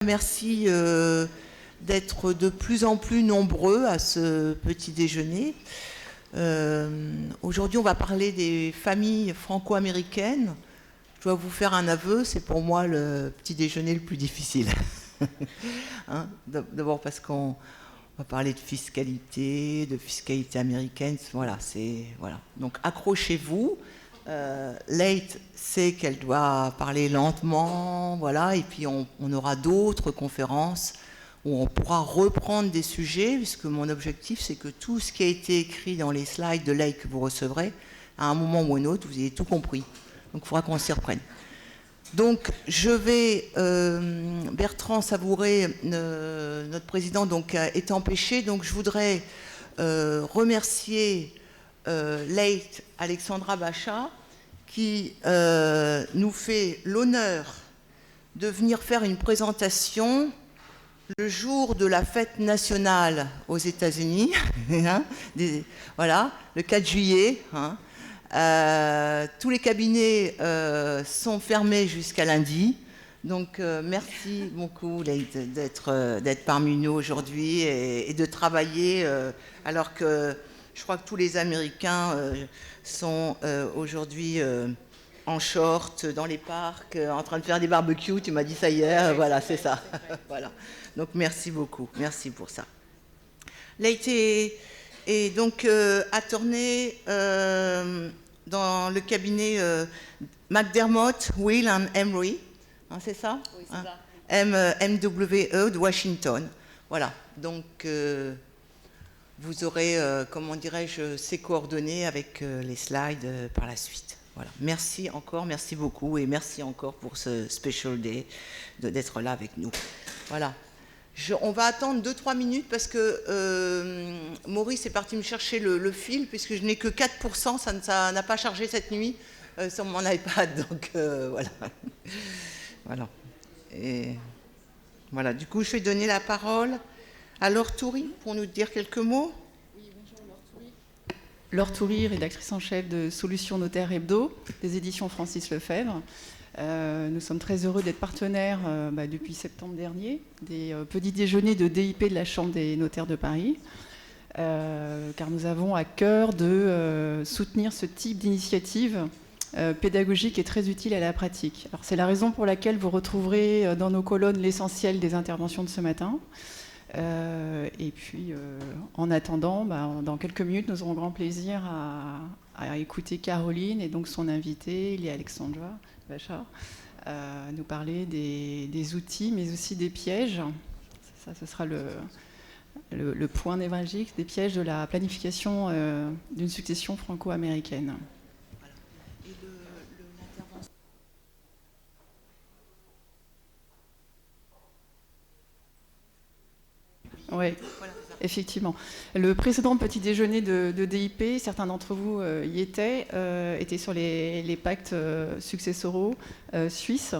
Merci d'être de plus en plus nombreux à ce petit déjeuner. Aujourd'hui, on va parler des familles franco-américaines. Je dois vous faire un aveu, c'est pour moi le petit déjeuner le plus difficile. Hein, d'abord parce qu'on va parler de fiscalité américaine. Voilà. Donc accrochez-vous. Leigh sait qu'elle doit parler lentement, voilà, et puis on aura d'autres conférences où on pourra reprendre des sujets, puisque mon objectif, c'est que tout ce qui a été écrit dans les slides de Leigh que vous recevrez, à un moment ou un autre, vous ayez tout compris. Donc il faudra qu'on s'y reprenne. Donc je vais, Bertrand Savouré, notre président, donc, est empêché, donc je voudrais remercier Leigh Alexandra Bacha, qui nous fait l'honneur de venir faire une présentation le jour de la fête nationale aux États-Unis, hein, voilà, le 4 juillet. Hein. Tous les cabinets sont fermés jusqu'à lundi. Donc merci beaucoup Leigh d'être parmi nous aujourd'hui et de travailler alors que je crois que tous les Américains sont aujourd'hui en short, dans les parcs, en train de faire des barbecues. Tu m'as dit ça hier, voilà, c'est ça. Voilà. Donc merci beaucoup, merci pour ça. Leigh est donc attorney dans le cabinet McDermott, Will and Emery, hein, c'est ça? Oui, c'est ça. MWE de Washington. Voilà, donc vous aurez, comment dirais-je, ces coordonnées avec les slides par la suite. Voilà. Merci encore, merci beaucoup, et merci encore pour ce special day d'être là avec nous. Voilà. On va attendre 2-3 minutes parce que Maurice est parti me chercher le fil, puisque je n'ai que 4%, ça n'a pas chargé cette nuit sur mon iPad, donc voilà. Voilà. Et voilà. Du coup, je vais donner la parole à Laure Toury pour nous dire quelques mots. Oui, bonjour Laure Toury. Laure Toury, rédactrice en chef de Solutions Notaires Hebdo, des éditions Francis Lefebvre. Nous sommes très heureux d'être partenaires depuis septembre dernier des petits déjeuners de DIP de la Chambre des notaires de Paris, car nous avons à cœur de soutenir ce type d'initiative pédagogique et très utile à la pratique. Alors, c'est la raison pour laquelle vous retrouverez dans nos colonnes l'essentiel des interventions de ce matin. Et puis, en attendant, dans quelques minutes, nous aurons grand plaisir à écouter Caroline et donc son invitée, Leigh Alexandra Bacha, nous parler des outils, mais aussi des pièges. Ça, ce sera le point névralgique, des pièges de la planification d'une succession franco-américaine. Oui, effectivement. Le précédent petit déjeuner de DIP, certains d'entre vous y étaient sur les pactes successoraux suisses.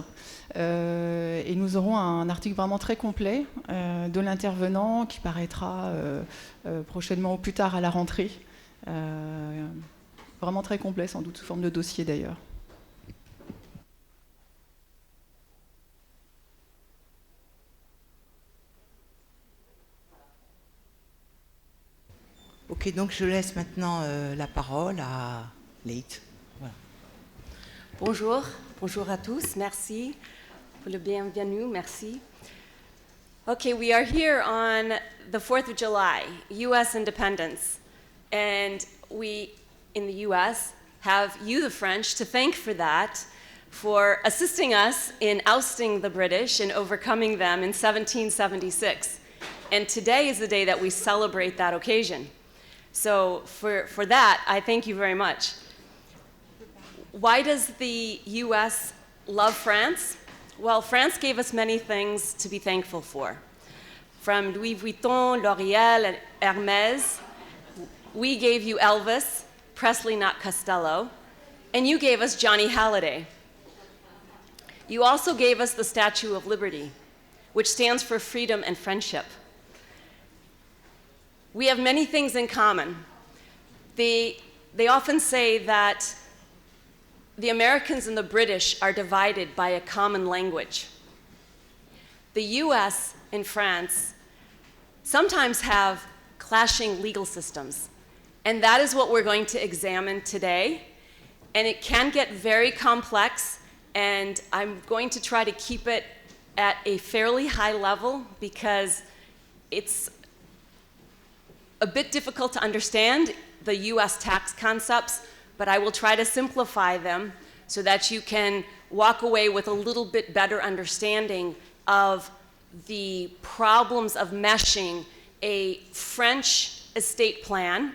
Et nous aurons un article vraiment très complet de l'intervenant qui paraîtra prochainement ou plus tard à la rentrée. Vraiment très complet, sans doute sous forme de dossier d'ailleurs. Ok, donc je laisse maintenant la parole à Leigh. Voilà. Bonjour à tous, merci pour le bienvenue, merci. Okay, we are here on the 4th of July, U.S. independence, and we, in the U.S., have you, the French, to thank for that, for assisting us in ousting the British and overcoming them in 1776. And today is the day that we celebrate that occasion. So for that, I thank you very much. Why does the U.S. love France? Well, France gave us many things to be thankful for. From Louis Vuitton, L'Oréal, and Hermès, we gave you Elvis, Presley, not Costello, and you gave us Johnny Hallyday. You also gave us the Statue of Liberty, which stands for freedom and friendship. We have many things in common. They often say that the Americans and the British are divided by a common language. the US and France sometimes have clashing legal systems. And that is what we're going to examine today. And it can get very complex, and I'm going to try to keep it at a fairly high level because it's a bit difficult to understand the US tax concepts, but I will try to simplify them so that you can walk away with a little bit better understanding of the problems of meshing a French estate plan,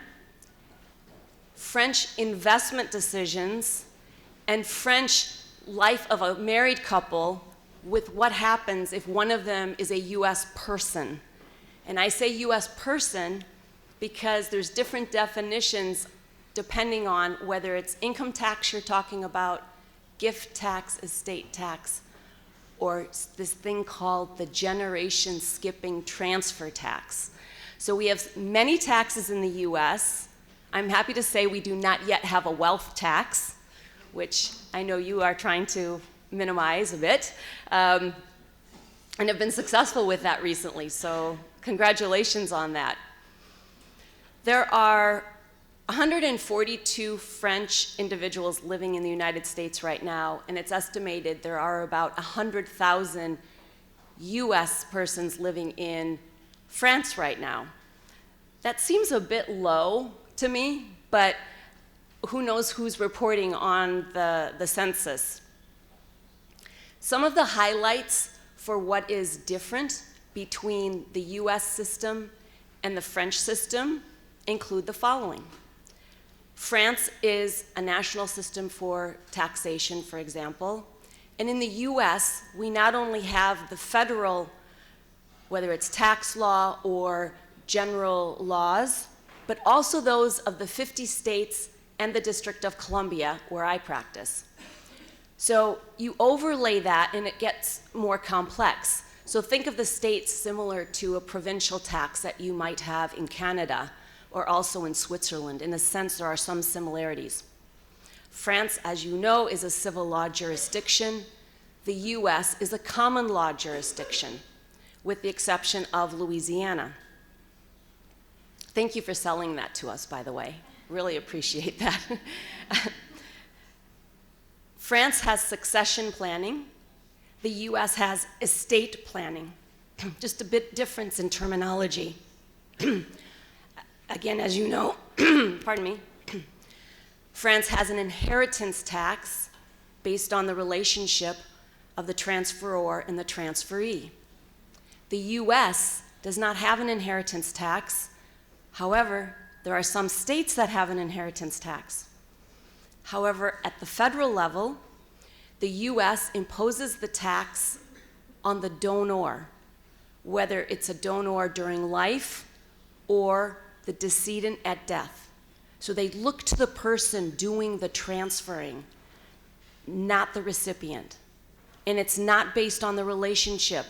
French investment decisions, and French life of a married couple with what happens if one of them is a US person. And I say US person because there's different definitions depending on whether it's income tax you're talking about, gift tax, estate tax, or this thing called the generation skipping transfer tax. So we have many taxes in the US. I'm happy to say we do not yet have a wealth tax, which I know you are trying to minimize a bit, and have been successful with that recently, so congratulations on that. There are 142 French individuals living in the United States right now, and it's estimated there are about 100,000 US persons living in France right now. That seems a bit low to me, but who knows who's reporting on the census. Some of the highlights for what is different between the US system and the French system include the following. France is a national system for taxation, for example, and in the US, we not only have the federal, whether it's tax law or general laws, but also those of the 50 states and the District of Columbia, where I practice. So you overlay that and it gets more complex. So think of the states similar to a provincial tax that you might have in Canada or also in Switzerland. In a sense, there are some similarities. France, as you know, is a civil law jurisdiction. The US is a common law jurisdiction, with the exception of Louisiana. Thank you for selling that to us, by the way. Really appreciate that. France has succession planning. The US has estate planning. Just a bit difference in terminology. Again, as you know, pardon me, France has an inheritance tax based on the relationship of the transferor and the transferee. The US does not have an inheritance tax. However, there are some states that have an inheritance tax. However, at the federal level, the US imposes the tax on the donor, whether it's a donor during life or the decedent at death. So they look to the person doing the transferring, not the recipient. And it's not based on the relationship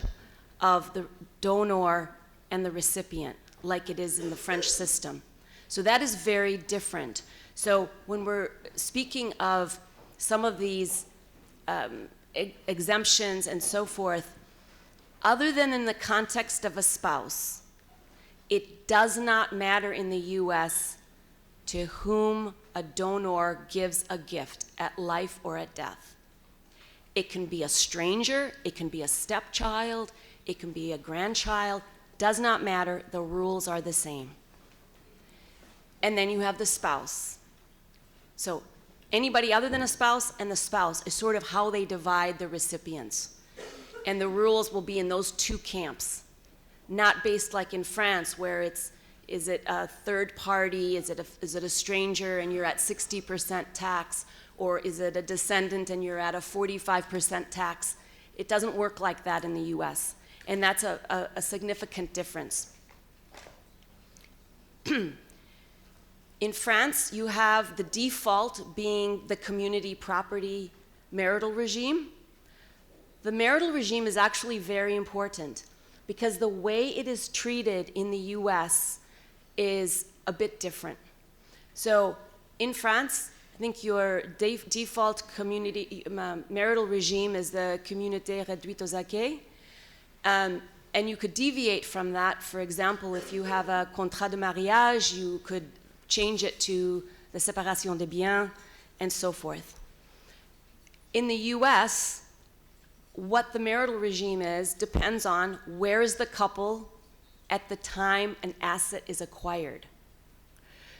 of the donor and the recipient like it is in the French system. So that is very different. So when we're speaking of some of these exemptions and so forth, other than in the context of a spouse, it does not matter in the US to whom a donor gives a gift at life or at death. It can be a stranger, it can be a stepchild, it can be a grandchild, does not matter, the rules are the same. And then you have the spouse. So anybody other than a spouse and the spouse is sort of how they divide the recipients. And the rules will be in those two camps, not based like in France where is it a third party, is it a stranger and you're at 60% tax, or is it a descendant and you're at a 45% tax? It doesn't work like that in the US, and that's a significant difference. In France, you have the default being the community property marital regime. The marital regime is actually very important because the way it is treated in the US is a bit different. So in France, I think your default community marital regime is the communauté réduite aux acquis. And you could deviate from that. For example, if you have a contrat de mariage, you could change it to the séparation des biens, and so forth. In the US, what the marital regime is depends on where is the couple at the time an asset is acquired.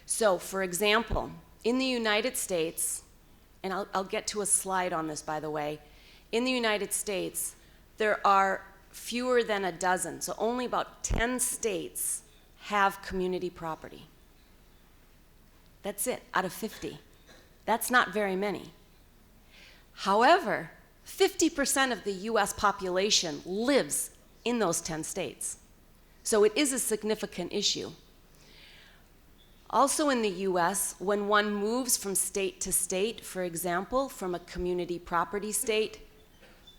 So, for example, in the United States, and I'll get to a slide on this, by the way, in the United States, there are fewer than a dozen, so only about 10 states have community property. That's it, out of 50. That's not very many. However, 50% of the US population lives in those 10 states. So it is a significant issue. Also in the US, when one moves from state to state, for example, from a community property state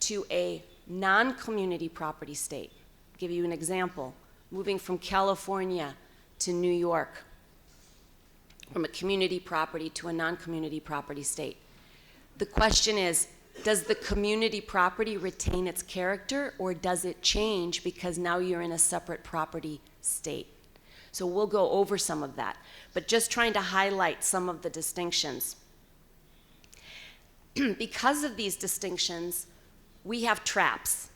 to a non-community property state. I'll give you an example. Moving from California to New York, from a community property to a non-community property state. The question is, does the community property retain its character, or does it change because now you're in a separate property state? So we'll go over some of that, but just trying to highlight some of the distinctions. Because of these distinctions, we have traps.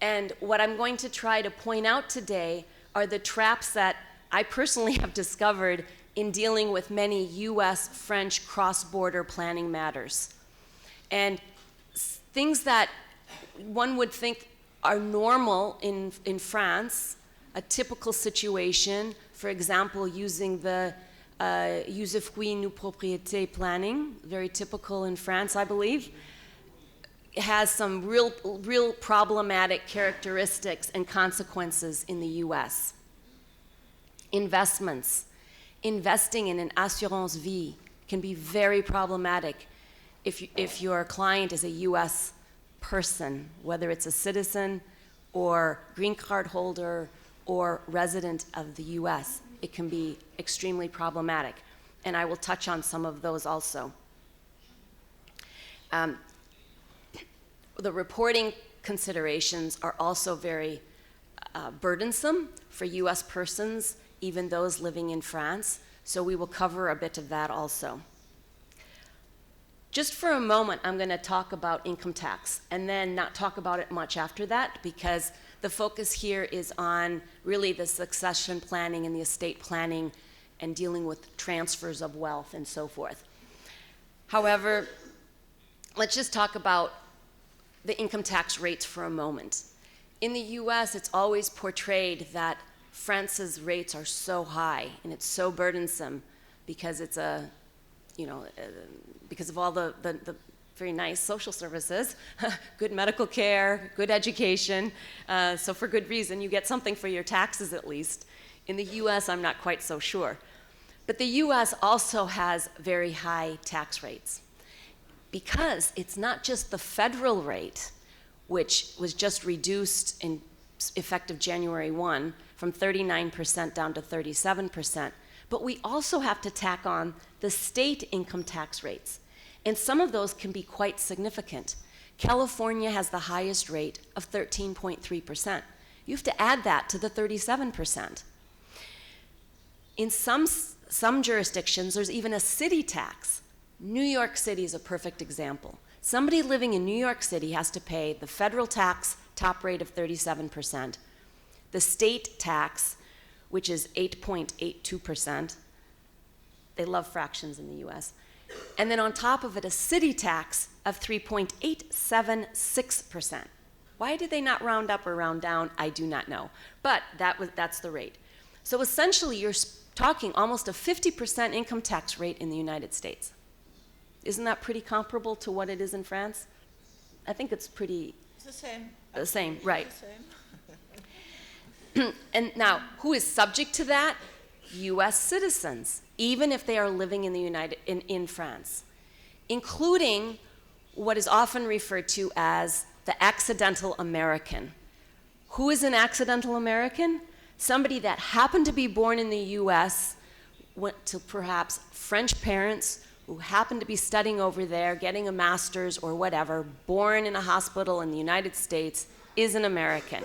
And what I'm going to try to point out today are the traps that I personally have discovered in dealing with many US-French cross-border planning matters. And things that one would think are normal in France, a typical situation, for example, using the usufruit nous propriété planning, very typical in France, I believe, has some real problematic characteristics and consequences in the US. Investments. Investing in an assurance vie can be very problematic if your client is a US person, whether it's a citizen or green card holder or resident of the US. It can be extremely problematic. And I will touch on some of those also. The reporting considerations are also very burdensome for US persons, even those living in France. So we will cover a bit of that also. Just for a moment, I'm going to talk about income tax and then not talk about it much after that, because the focus here is on really the succession planning and the estate planning and dealing with transfers of wealth and so forth. However, let's just talk about the income tax rates for a moment. In the US, it's always portrayed that France's rates are so high and it's so burdensome because it's because of all the very nice social services, good medical care, good education, so for good reason, you get something for your taxes at least. In the US, I'm not quite so sure. But the US also has very high tax rates because it's not just the federal rate, which was just reduced in effective January 1 from 39% down to 37%, but we also have to tack on the state income tax rates. And some of those can be quite significant. California has the highest rate of 13.3%. You have to add that to the 37%. In some jurisdictions, there's even a city tax. New York City is a perfect example. Somebody living in New York City has to pay the federal tax, top rate of 37%, the state tax, which is 8.82%. They love fractions in the US. And then on top of it, a city tax of 3.876%. Why did they not round up or round down? I do not know. But that's the rate. So essentially, you're talking almost a 50% income tax rate in the United States. Isn't that pretty comparable to what it is in France? I think it's pretty... It's the same. The same, right. It's the same. And now, who is subject to that? US citizens, even if they are living in in France, including what is often referred to as the accidental American. Who is an accidental American? Somebody that happened to be born in the US, went to perhaps French parents, who happened to be studying over there, getting a master's or whatever, born in a hospital in the United States, is an American.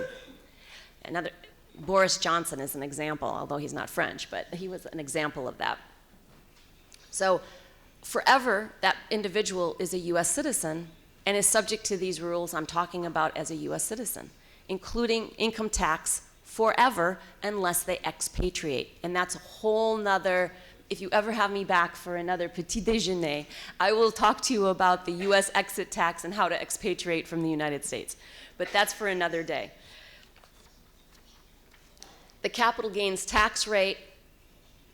another, Boris Johnson is an example, although he's not French, but he was an example of that. So forever, that individual is a US citizen and is subject to these rules I'm talking about as a US citizen, including income tax forever unless they expatriate. And that's a whole nother, if you ever have me back for another petit déjeuner, I will talk to you about the US exit tax and how to expatriate from the United States. But that's for another day. The capital gains tax rate,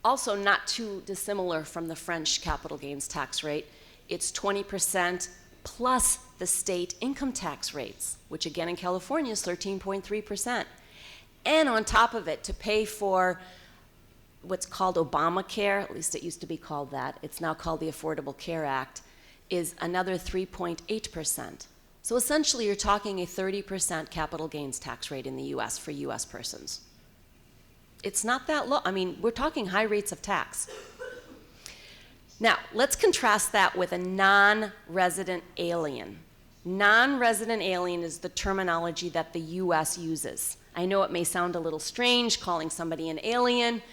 also not too dissimilar from the French capital gains tax rate. It's 20% plus the state income tax rates, which again in California is 13.3%. And on top of it, to pay for what's called Obamacare, at least it used to be called that, it's now called the Affordable Care Act, is another 3.8%. So essentially you're talking a 30% capital gains tax rate in the US for US persons. It's not that low. I mean, we're talking high rates of tax. Now, let's contrast that with a non-resident alien. Non-resident alien is the terminology that the US uses. I know it may sound a little strange calling somebody an alien,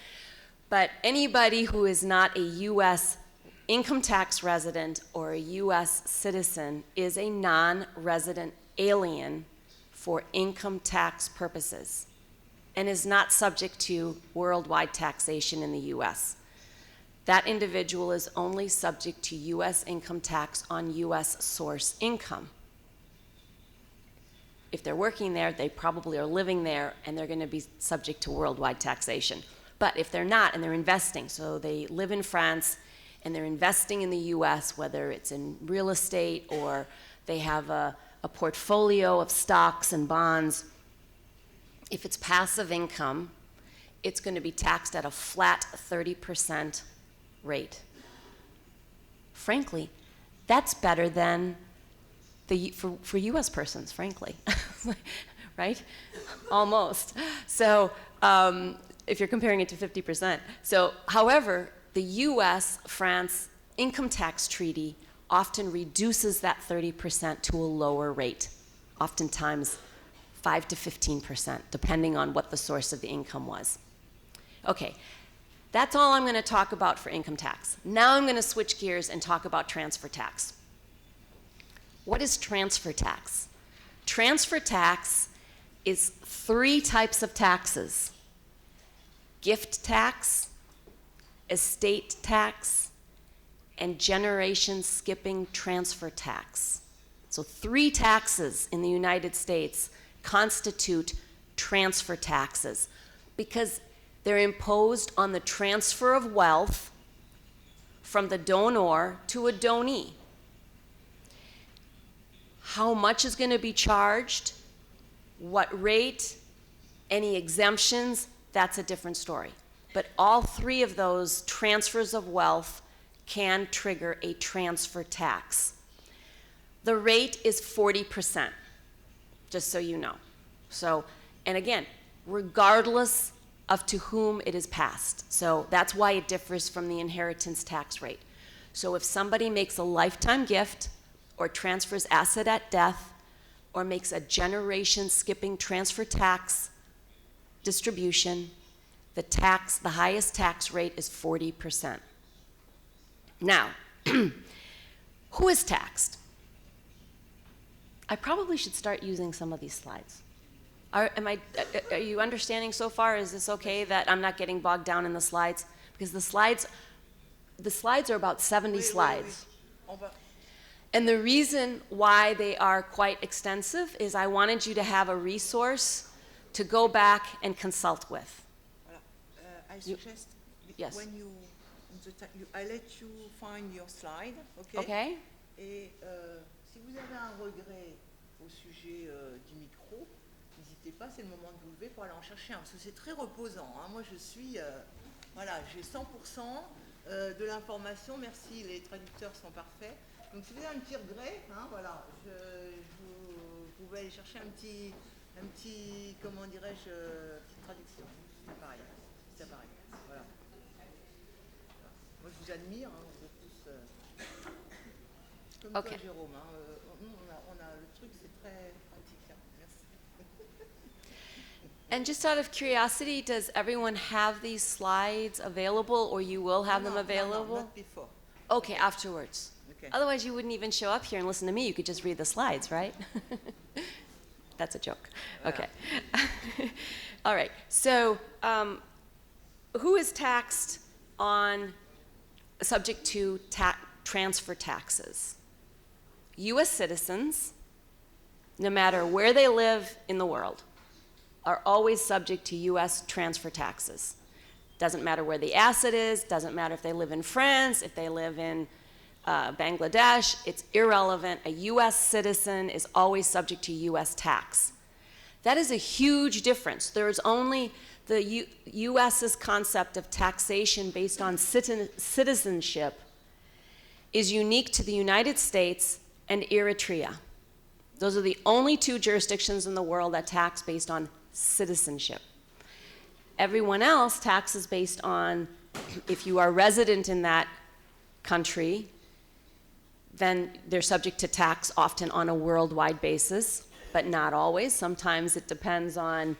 but anybody who is not a US income tax resident or a US citizen is a non-resident alien for income tax purposes and is not subject to worldwide taxation in the US. That individual is only subject to US income tax on US source income. If they're working there, they probably are living there and they're going to be subject to worldwide taxation. But if they're not and they're investing, so they live in France and they're investing in the US, whether it's in real estate or they have a portfolio of stocks and bonds, if it's passive income, it's going to be taxed at a flat 30% rate. Frankly, that's better than for US persons, frankly, right? Almost. So if you're comparing it to 50%. So, however, the US-France income tax treaty often reduces that 30% to a lower rate, oftentimes 5 to 15%, depending on what the source of the income was. Okay, that's all I'm going to talk about for income tax. Now I'm going to switch gears and talk about transfer tax. What is transfer tax? Transfer tax is 3 types of taxes: gift tax, estate tax, and generation skipping transfer tax. So 3 taxes in the United States constitute transfer taxes because they're imposed on the transfer of wealth from the donor to a donee. How much is going to be charged, what rate, any exemptions, that's a different story. But all 3 of those transfers of wealth can trigger a transfer tax. The rate is 40%, just so you know. So, and again, regardless of to whom it is passed. So that's why it differs from the inheritance tax rate. So if somebody makes a lifetime gift or transfers asset at death or makes a generation skipping transfer tax distribution, the highest tax rate is 40%. Now, who is taxed? I probably should start using some of these slides. Are you understanding so far? Is this okay that I'm not getting bogged down in the slides? Because the slides are about 70 slides. And the reason why they are quite extensive is I wanted you to have a resource to go back and consult with. I suggest yes. When I let you find your slide, okay? Okay. Et si vous avez un regret au sujet du micro, n'hésitez pas, c'est le moment de vous lever pour aller en chercher un, parce que c'est très reposant. Hein. Moi, je suis, voilà, j'ai 100% de l'information. Merci, les traducteurs sont parfaits. Donc, si vous avez un petit regret, hein, voilà, vous pouvez aller chercher un petit, comment dirais-je, petite traduction. C'est pareil. Voilà. Moi, je vous admire, hein, vous êtes tous comme okay. toi, Jérôme. Hein. On a le truc, c'est très pratique. Hein. Merci. And just out of curiosity, does everyone have these slides available, or you will have them available? No, not before. Okay, afterwards. Okay. Otherwise, you wouldn't even show up here and listen to me. You could just read the slides, right? That's a joke. Okay. All right. So, who is taxed on, subject to transfer taxes? U.S. citizens, no matter where they live in the world, are always subject to U.S. transfer taxes. Doesn't matter where the asset is, doesn't matter if they live in France, if they live in Bangladesh, it's irrelevant. A U.S. citizen is always subject to U.S. tax. That is a huge difference. There's only the U.S.'s concept of taxation based on citizenship is unique to the United States and Eritrea. Those are the only two jurisdictions in the world that tax based on citizenship. Everyone else taxes based on, if you are resident in that country, then they're subject to tax often on a worldwide basis, but not always. Sometimes it depends on,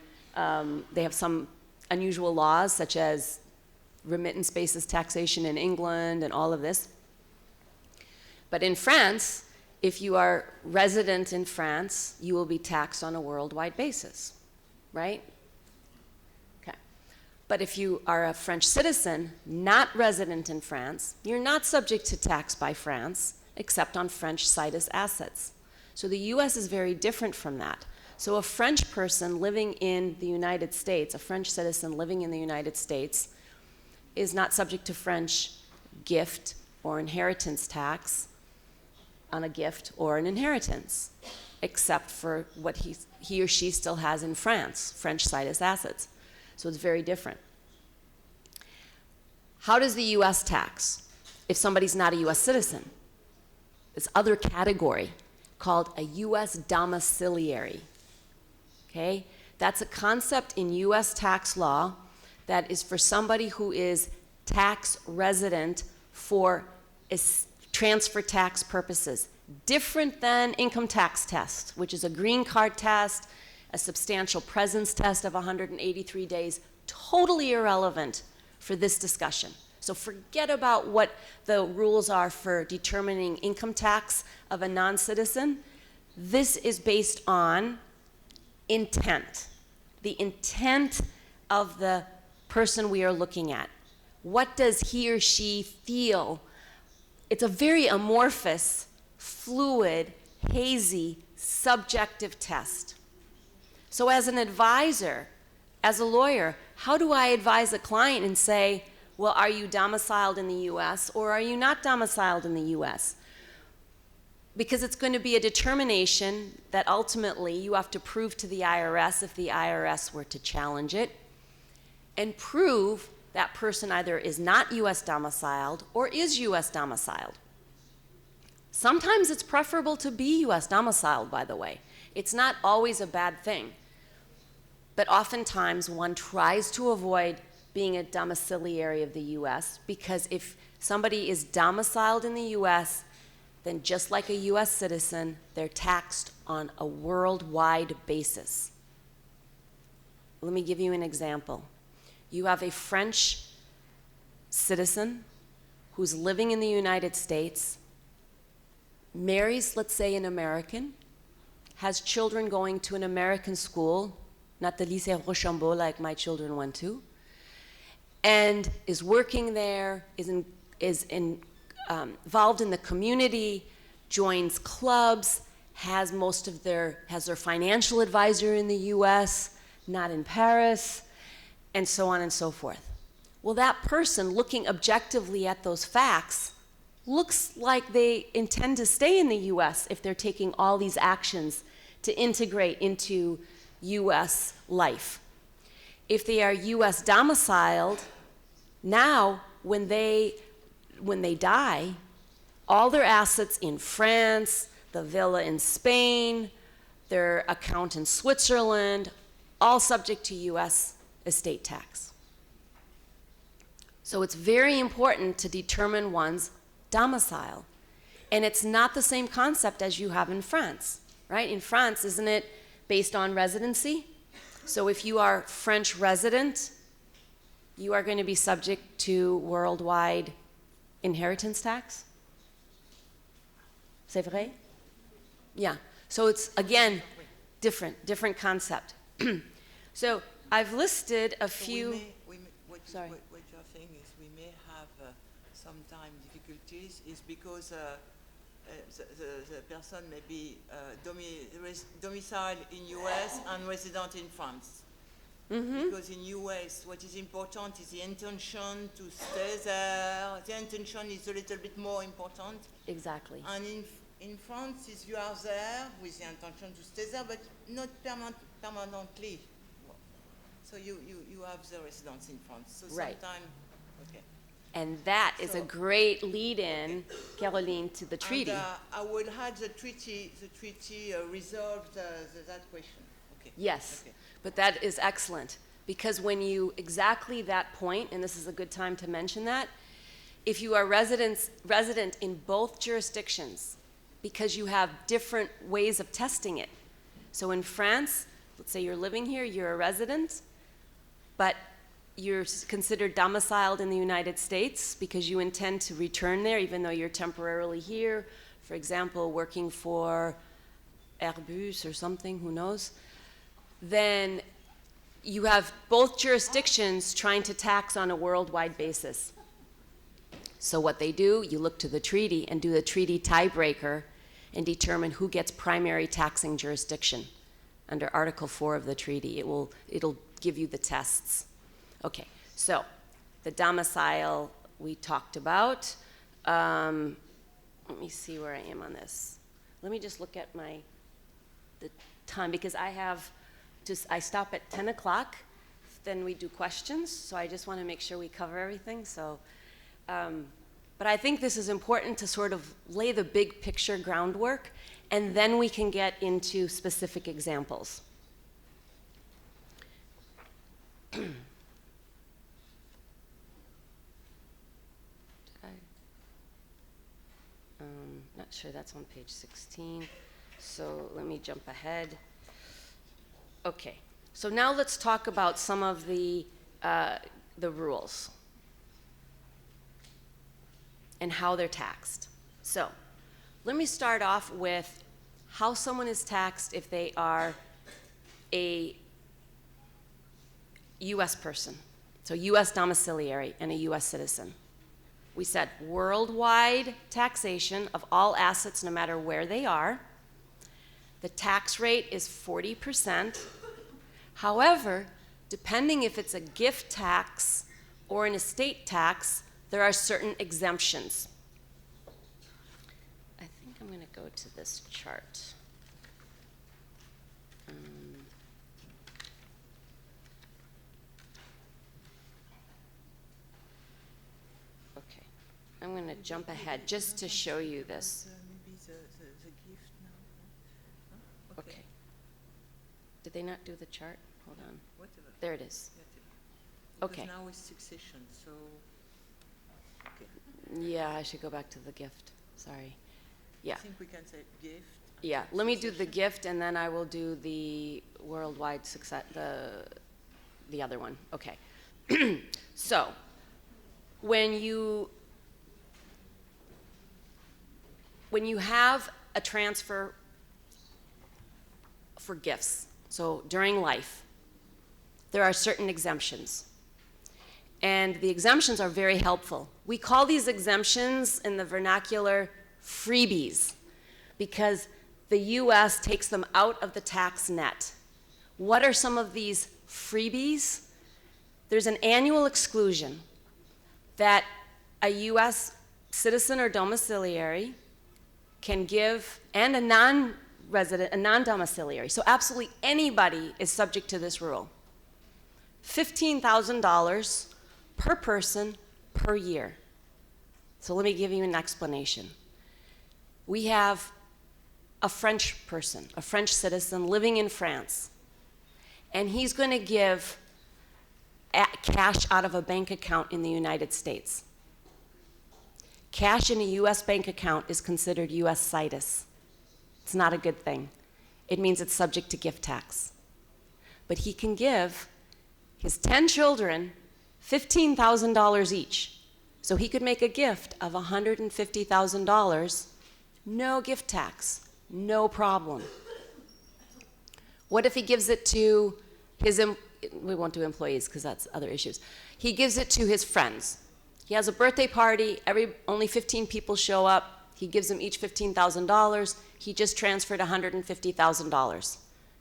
they have some unusual laws, such as remittance basis taxation in England and all of this. But in France, if you are resident in France, you will be taxed on a worldwide basis, right? Okay. But if you are a French citizen, not resident in France, you're not subject to tax by France, except on French situs assets. So the US is very different from that. So a French person living in the United States, a French citizen living in the United States, is not subject to French gift or inheritance tax on a gift or an inheritance, except for what he or she still has in France, French situs assets. So it's very different. How does the US tax if somebody's not a US citizen? This other category called a US domiciliary. Okay? That's a concept in US tax law that is for somebody who is tax resident for transfer tax purposes. Different than income tax test, which is a green card test, a substantial presence test of 183 days, totally irrelevant for this discussion. So forget about what the rules are for determining income tax of a non-citizen. This is based on intent, the intent of the person we are looking at. What does he or she feel? It's a very amorphous, fluid, hazy, subjective test. So as an advisor, as a lawyer, how do I advise a client and say, well, are you domiciled in the US or are you not domiciled in the US? Because it's going to be a determination that ultimately you have to prove to the IRS if the IRS were to challenge it, and prove that person either is not US domiciled or is US domiciled. Sometimes it's preferable to be US domiciled, by the way. It's not always a bad thing. But oftentimes one tries to avoid being a domiciliary of the US, because if somebody is domiciled in the US, then just like a US citizen, they're taxed on a worldwide basis. Let me give you an example. You have a French citizen who's living in the United States, marries, let's say, an American, has children going to an American school, not the Lycée Rochambeau like my children went to, and is working there, is involved in the community, joins clubs, has their financial advisor in the US, not in Paris, and so on and so forth. Well, that person, looking objectively at those facts, looks like they intend to stay in the US if they're taking all these actions to integrate into US life. If they are US domiciled, now when they die, all their assets in France, the villa in Spain, their account in Switzerland, all subject to US estate tax. So it's very important to determine one's domicile. And it's not the same concept as you have in France, right? In France, isn't it based on residency? So if you are French resident, you are going to be subject to worldwide inheritance tax. C'est vrai? Yeah. So it's, again, different concept. So I've listed a few. What Sorry. what you're saying is we may have sometimes difficulties is because the person may be domiciled in US and resident in France. Because in US, what is important is the intention to stay there. The intention is a little bit more important. Exactly. And in France, is you are there with the intention to stay there, but not permanently. So you have the residence in France. So Right. sometime, okay. And that is a So- great lead-in, Caroline, to the treaty. And, I will have the treaty resolved that question. Okay. Yes, Okay. but that is excellent, because when you, exactly that point, and this is a good time to mention that, if you are resident in both jurisdictions, because you have different ways of testing it. So in France, let's say you're living here, you're a resident, but you're considered domiciled in the United States because you intend to return there even though you're temporarily here, for example, working for Airbus or something, who knows, then you have both jurisdictions trying to tax on a worldwide basis. So what they do, you look to the treaty and do the treaty tiebreaker and determine who gets primary taxing jurisdiction. Under Article 4 of the treaty, it'll give you the tests. Okay, so the domicile we talked about. Let me see where I am on this. Let me just look at the time, because I stop at 10 o'clock, then we do questions, so I just want to make sure we cover everything. So, but I think this is important to sort of lay the big picture groundwork, and then we can get into specific examples. Not sure, that's on page 16. So let me jump ahead. Okay, so now let's talk about some of the rules and how they're taxed. So let me start off with how someone is taxed if they are a US person, so US domiciliary and a US citizen. We said worldwide taxation of all assets no matter where they are. The tax rate is 40%. However, depending if it's a gift tax or an estate tax, there are certain exemptions. I think I'm going to go to this chart. Okay, I'm going to jump ahead just to show you this. Maybe the gift now. Huh? Okay. Did they not do the chart? Hold on. Whatever. There it is. Because Okay. now it's succession, so. Okay. Yeah, I should go back to the gift. Sorry. Yeah. I think we can say gift. Yeah, let me do the gift, and then I will do the worldwide success, the other one. Okay. So, when you have a transfer for gifts, so during life, there are certain exemptions. And the exemptions are very helpful. We call these exemptions in the vernacular freebies, because the US takes them out of the tax net. What are some of these freebies? There's an annual exclusion that a US citizen or domiciliary can give, and a non-resident, a non-domiciliary. So absolutely anybody is subject to this rule. $15,000 per person per year. So let me give you an explanation. We have a French person, a French citizen living in France, and he's going to give cash out of a bank account in the United States. Cash in a US bank account is considered US situs. It's not a good thing. It means it's subject to gift tax. but he can give his 10 children $15,000 each. So he could make a gift of $150,000, no gift tax, no problem. What if he gives it to his, we won't do employees because that's other issues. He gives it to his friends. He has a birthday party, only 15 people show up, he gives them each $15,000, he just transferred $150,000.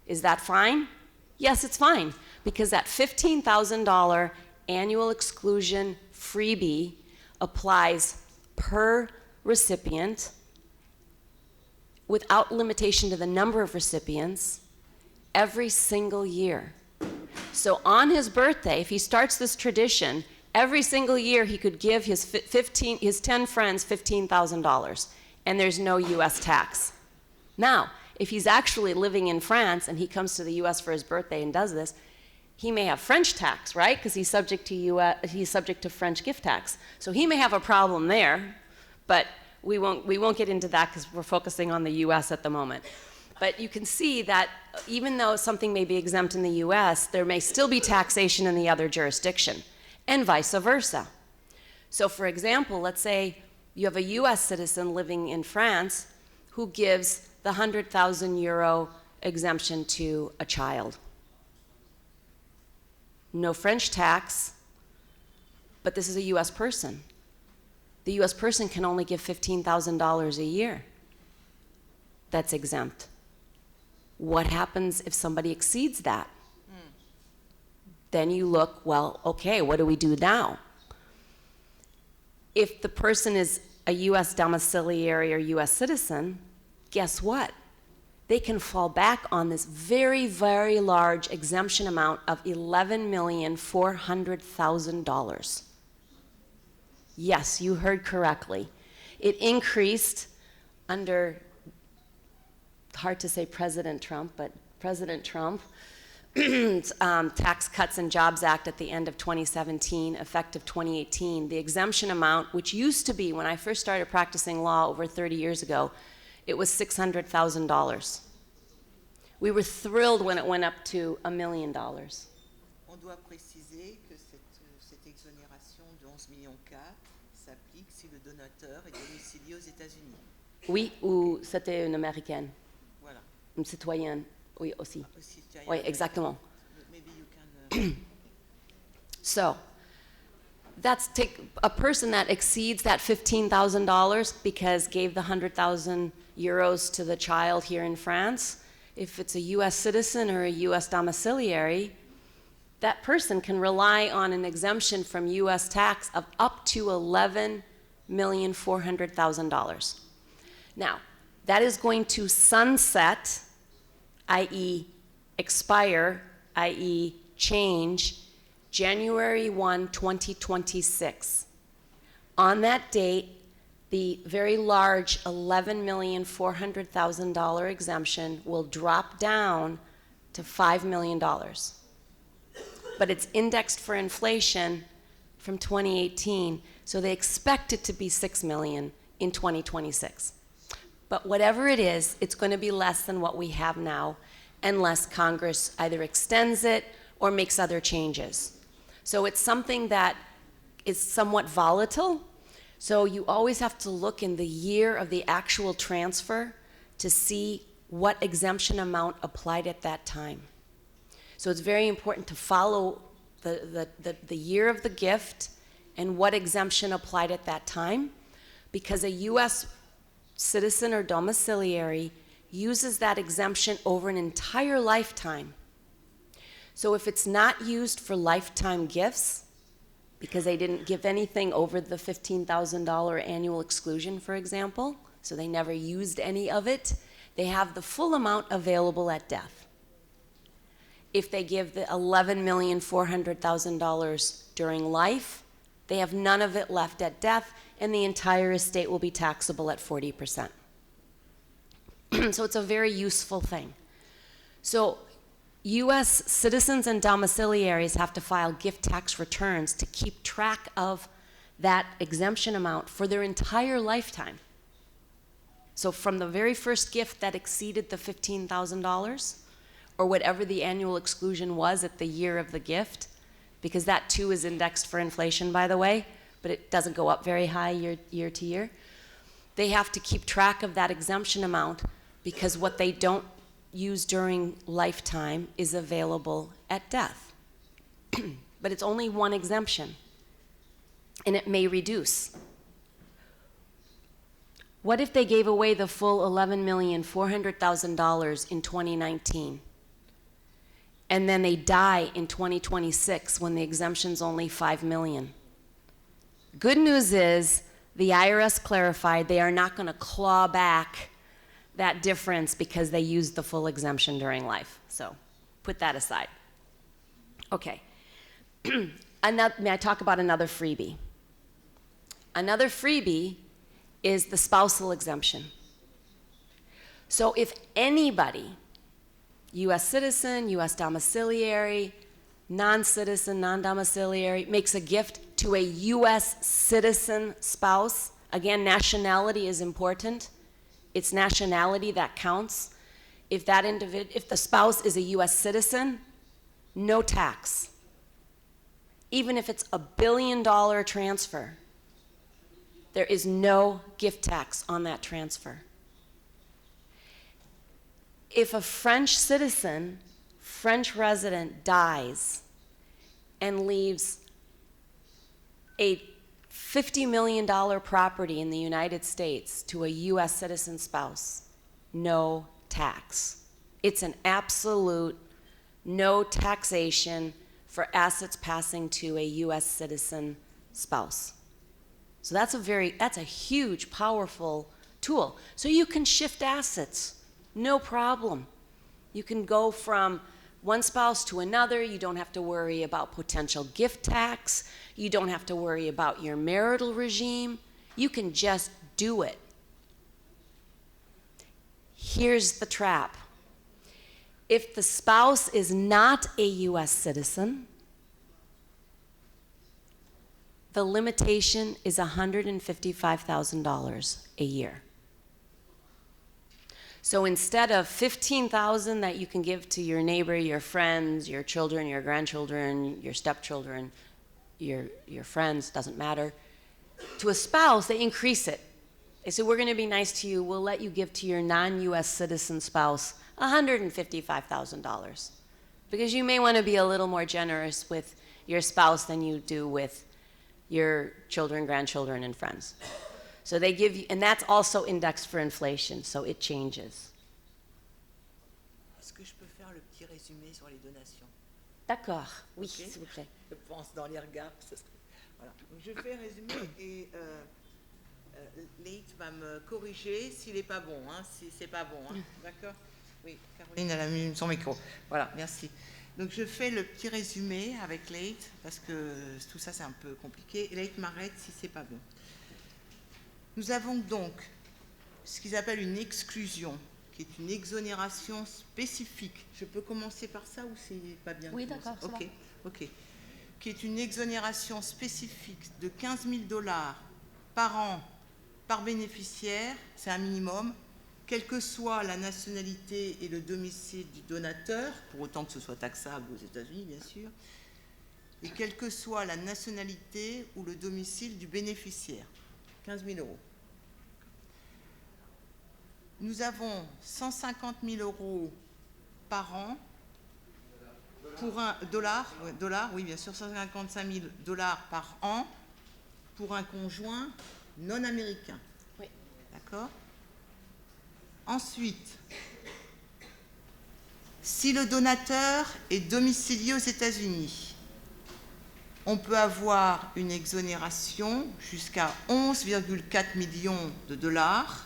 Is that fine? Yes, it's fine, because that $15,000 annual exclusion freebie applies per recipient without limitation to the number of recipients every single year. So on his birthday, if he starts this tradition, every single year he could give his 10 friends $15,000, and there's no US tax. Now, if he's actually living in France and he comes to the US for his birthday and does this, he may have French tax, right? Because he's subject to French gift tax. So he may have a problem there, but we won't get into that because we're focusing on the US at the moment. But you can see that even though something may be exempt in the US, there may still be taxation in the other jurisdiction, and vice versa. So for example, let's say you have a US citizen living in France who gives the 100,000 euro exemption to a child. No French tax, but this is a US person. The US person can only give $15,000 a year. That's exempt. What happens if somebody exceeds that? Then you look, well, okay, what do we do now? If the person is a US domiciliary or US citizen, guess what? They can fall back on this very, very large exemption amount of $11,400,000. Yes, you heard correctly. It increased under, hard to say President Trump, but President Trump, Tax Cuts and Jobs Act at the end of 2017, effective 2018, the exemption amount, which used to be, when I first started practicing law over 30 years ago, it was $600,000. We were thrilled when it went up to $1 million. On doit préciser que cette exonération de 11,4 millions s'applique si le donateur est domicilié aux États-Unis. Oui, ou c'était une américaine. Voilà. Une citoyenne, oui, aussi. Citoyen Oui, exactement. Maybe you can, So, that's a person that exceeds that $15,000 because gave the 100,000 euros to the child here in France. If it's a US citizen or a US domiciliary, that person can rely on an exemption from US tax of up to $11,400,000. Now, that is going to sunset, i.e. expire, i.e. change, January 1, 2026. On that date, the very large $11,400,000 exemption will drop down to $5 million. But it's indexed for inflation from 2018, so they expect it to be $6 million in 2026. But whatever it is, it's going to be less than what we have now, unless Congress either extends it or makes other changes. So it's something that is somewhat volatile. So you always have to look in the year of the actual transfer to see what exemption amount applied at that time. So it's very important to follow the year of the gift and what exemption applied at that time, because a US citizen or domiciliary uses that exemption over an entire lifetime. So if it's not used for lifetime gifts, because they didn't give anything over the $15,000 annual exclusion, for example, so they never used any of it, they have the full amount available at death. If they give the $11,400,000 during life, they have none of it left at death, and the entire estate will be taxable at 40%. So it's a very useful thing. So US citizens and domiciliaries have to file gift tax returns to keep track of that exemption amount for their entire lifetime. So from the very first gift that exceeded the $15,000 or whatever the annual exclusion was at the year of the gift, because that too is indexed for inflation, by the way, but it doesn't go up very high year to year. They have to keep track of that exemption amount, because what they don't use during lifetime is available at death. But it's only one exemption, and it may reduce. What if they gave away the full $11,400,000 in 2019, and then they die in 2026 when the exemption's only $5 million? Good news is the IRS clarified they are not going to claw back that difference because they used the full exemption during life. So put that aside. Okay. May I talk about another freebie? Another freebie is the spousal exemption. So if anybody, US citizen, US domiciliary, non-citizen, non-domiciliary, makes a gift to a US citizen spouse, again, nationality is important. It's nationality that counts. If the spouse is a US citizen, no tax. Even if it's $1 billion transfer, there is no gift tax on that transfer. If a French citizen, French resident dies and leaves a $50 million property in the United States to a US citizen spouse, no tax. It's an absolute no taxation for assets passing to a US citizen spouse. So that's a huge, powerful tool. So you can shift assets, no problem. You can go from one spouse to another. You don't have to worry about potential gift tax. You don't have to worry about your marital regime. You can just do it. Here's the trap. If the spouse is not a US citizen, the limitation is $155,000 a year. So instead of $15,000 that you can give to your neighbor, your friends, your children, your grandchildren, your stepchildren, your friends, doesn't matter, to a spouse, they increase it. They say, we're going to be nice to you. We'll let you give to your non-US citizen spouse $155,000, because you may want to be a little more generous with your spouse than you do with your children, grandchildren, and friends. So they give you, and that's also indexed for inflation, so it changes. Est-ce que je peux faire le petit résumé sur les donations? D'accord, oui, Okay. s'il vous plaît. Je pense dans les regards. Voilà. Donc, je fais un résumé et Leït va me corriger s'il n'est pas bon, hein, si c'est pas bon. Hein. D'accord? Oui, Caroline, elle a mis son micro. Voilà, merci. Donc je fais le petit résumé avec Leït, parce que tout ça c'est un peu compliqué. Leït m'arrête si c'est pas bon. Nous avons donc ce qu'ils appellent une exclusion, qui est une exonération spécifique. Je peux commencer par ça ou c'est pas bien? Oui, d'accord, c'est ok, ok. Qui est une exonération spécifique de $15 000 par an par bénéficiaire, c'est un minimum, quelle que soit la nationalité et le domicile du donateur, pour autant que ce soit taxable aux États-Unis, bien sûr, et quelle que soit la nationalité ou le domicile du bénéficiaire. 15 000 euros. Nous avons 150 000 euros par an pour un dollar, oui bien sûr, 155 000 $ par an pour un conjoint non américain. Oui. D'accord? Ensuite, si le donateur est domicilié aux États-Unis, on peut avoir une exonération jusqu'à 11,4 millions de dollars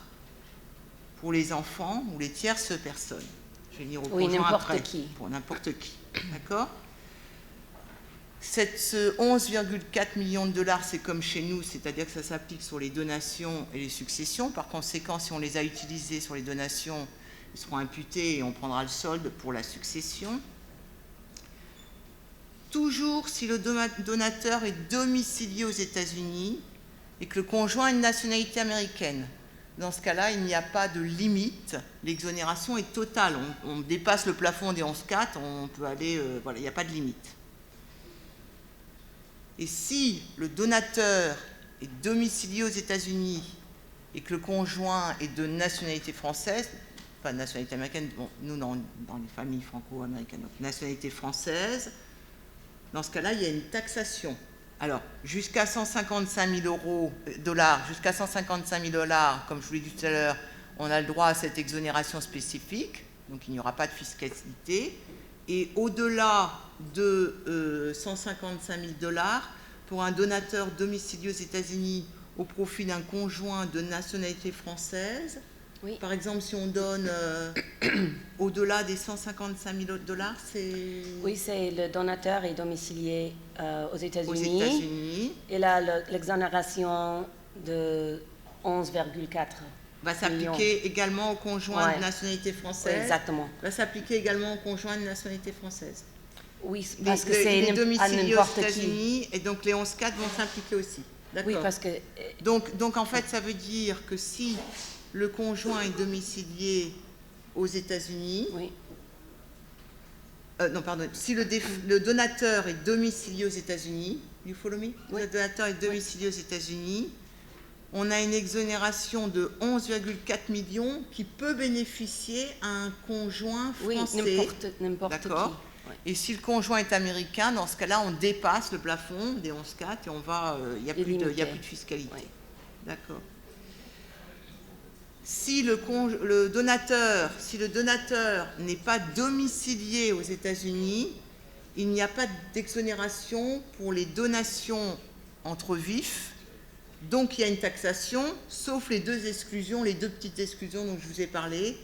pour les enfants ou les tierces personnes. Je vais venir au conjoint après. Qui. Pour n'importe qui. D'accord? Ce 11,4 millions de dollars, c'est comme chez nous, c'est-à-dire que ça s'applique sur les donations et les successions. Par conséquent, si on les a utilisés sur les donations, ils seront imputés et on prendra le solde pour la succession. Toujours si le donateur est domicilié aux États-Unis et que le conjoint a une nationalité américaine. dans ce cas-là, il n'y a pas de limite. L'exonération est totale. On dépasse le plafond des 11,4, on peut aller... voilà, il n'y a pas de limite. Et si le donateur est domicilié aux États-Unis et que le conjoint est de nationalité française, pas de nationalité américaine, bon, nous, dans les familles franco-américaines, donc nationalité française, dans ce cas-là, il y a une taxation. Alors, jusqu'à 155 000 dollars, jusqu'à 155 000 $, comme je vous l'ai dit tout à l'heure, on a le droit à cette exonération spécifique, donc il n'y aura pas de fiscalité. Et au-delà de 155 000 $, pour un donateur domicilié aux États-Unis au profit d'un conjoint de nationalité française, Oui. par exemple, si on donne au-delà des 155 000 $, c'est... Oui, c'est le donateur est domicilié aux Aux États-Unis. États-Unis, Et là, l'exonération de 11,4 va s'appliquer millions. également aux conjoints Ouais. de nationalité française. Oui, exactement. Va s'appliquer également aux conjoints de nationalité française. Oui, parce que les c'est à domiciliés aux n'importe qui. États-Unis, et donc les 11,4 vont s'impliquer aussi. D'accord. Oui, parce que Donc en fait, ça veut dire que si le conjoint est domicilié aux États-Unis, oui, non, pardon, si le donateur est domicilié aux États-Unis, you follow me? Oui. Le donateur est domicilié aux États-Unis, on a une exonération de 11,4 millions qui peut bénéficier à un conjoint oui, français. n'importe qui. D'accord. Ouais. Et si le conjoint est américain, dans ce cas-là, on dépasse le plafond des 11,4 et on va, il n'y a, plus de fiscalité. Oui. D'accord. Si le donateur n'est pas domicilié aux États-Unis, il n'y a pas d'exonération pour les donations entre vifs. Donc il y a une taxation, sauf les deux petites exclusions dont je vous ai parlé,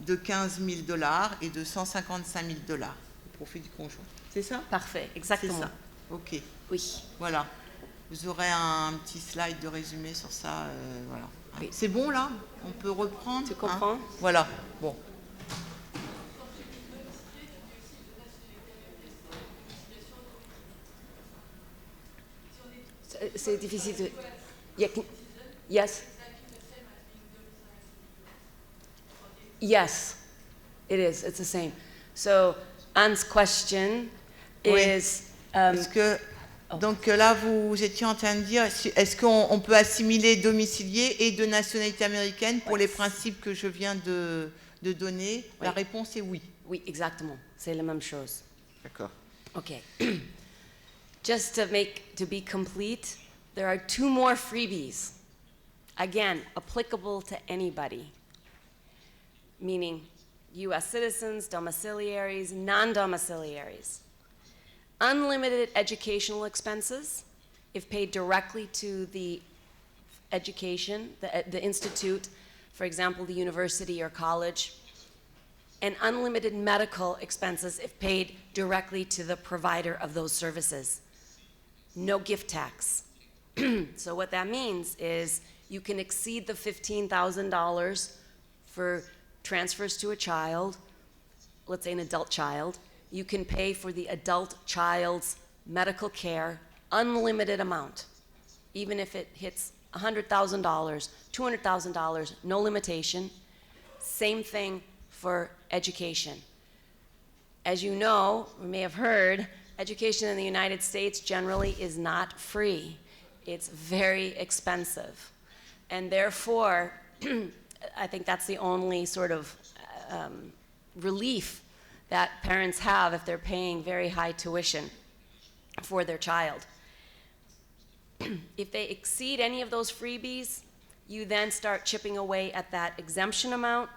de 15 000 $ et de 155 000 $ au profit du conjoint. C'est ça? Parfait, exactement. C'est ça. Ok. Oui. Voilà. Vous aurez un petit slide de résumé sur ça. Voilà. Oui. C'est bon là? On peut reprendre? Tu comprends? Voilà. Bon. C'est difficile de... Yes. Yes, it is. It's the same. So Anne's question Oui. is... Est-ce que, donc là, vous étiez en train de dire, est-ce qu'on peut assimiler domicilié et de nationalité américaine pour Oui. les principes que je viens de donner? Oui. La réponse est oui. Oui, exactement. C'est la même chose. D'accord. Okay. Just to be complete, there are 2 more freebies. Again, applicable to anybody, meaning U.S. citizens, domiciliaries, non-domiciliaries. Unlimited educational expenses, if paid directly to the education, the institute, for example, the university or college, and unlimited medical expenses if paid directly to the provider of those services. No gift tax. So what that means is you can exceed the $15,000 for transfers to a child, let's say an adult child. You can pay for the adult child's medical care, unlimited amount, even if it hits $100,000, $200,000, no limitation. Same thing for education. As you know, we may have heard, education in the United States generally is not free. It's very expensive. And therefore, I think that's the only sort of relief that parents have if they're paying very high tuition for their child. If they exceed any of those freebies, you then start chipping away at that exemption amount,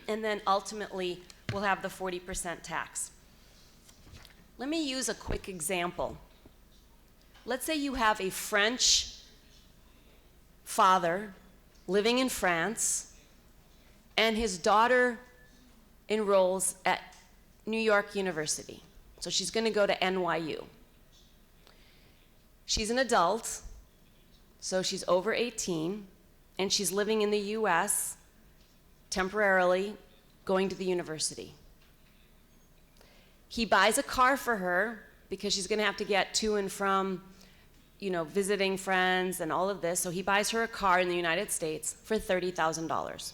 and then ultimately we'll have the 40% tax. Let me use a quick example. Let's say you have a French father living in France, and his daughter enrolls at New York University. So she's going to go to NYU. She's an adult, so she's over 18, and she's living in the US temporarily, going to the university. He buys a car for her because she's going to have to get to and from visiting friends and all of this. So he buys her a car in the United States for $30,000.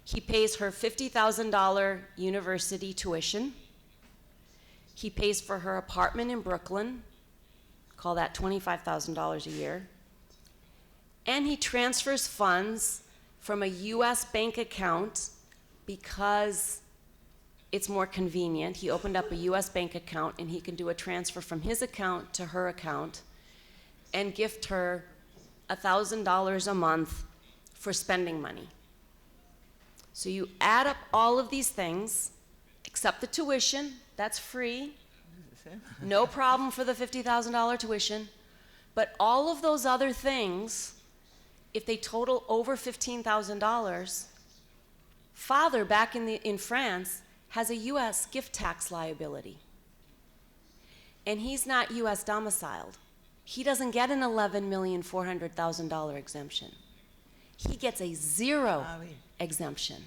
He pays her $50,000 university tuition. He pays for her apartment in Brooklyn, call that $25,000 a year. And he transfers funds from a US bank account because it's more convenient. He opened up a US bank account and he can do a transfer from his account to her account and gift her $1,000 a month for spending money. So you add up all of these things, except the tuition, that's free. No problem for the $50,000 tuition. But all of those other things, if they total over $15,000, father back in France has a US gift tax liability. And he's not US domiciled. He doesn't get an $11,400,000 exemption. He gets a zero exemption.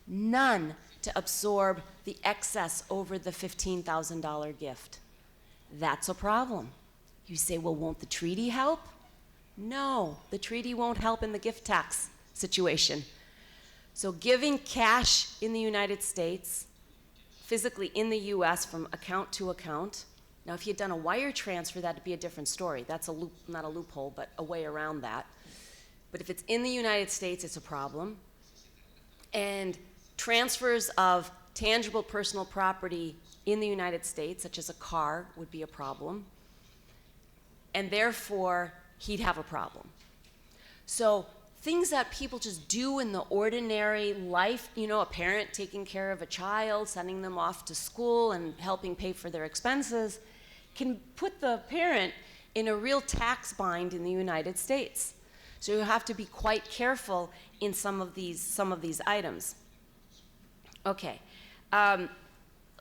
None to absorb the excess over the $15,000 gift. That's a problem. You say, well, won't the treaty help? No, the treaty won't help in the gift tax situation. So giving cash in the United States, physically in the US from account to account. Now, if he had done a wire transfer, that'd be a different story. That's not a loophole, but a way around that. But if it's in the United States, it's a problem. And transfers of tangible personal property in the United States, such as a car, would be a problem. And therefore, he'd have a problem. So things that people just do in the ordinary life, a parent taking care of a child, sending them off to school and helping pay for their expenses, can put the parent in a real tax bind in the United States. So you have to be quite careful in some of these items. Okay,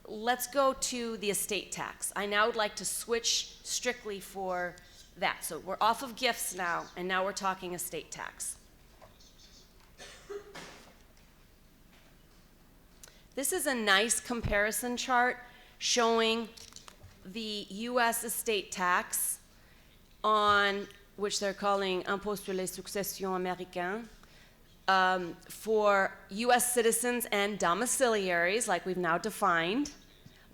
let's go to the estate tax. I now would like to switch strictly for that. So we're off of gifts now, and now we're talking estate tax. This is a nice comparison chart showing the U.S. estate tax on which they're calling impôt sur les successions américains, for U.S. citizens and domiciliaries, like we've now defined,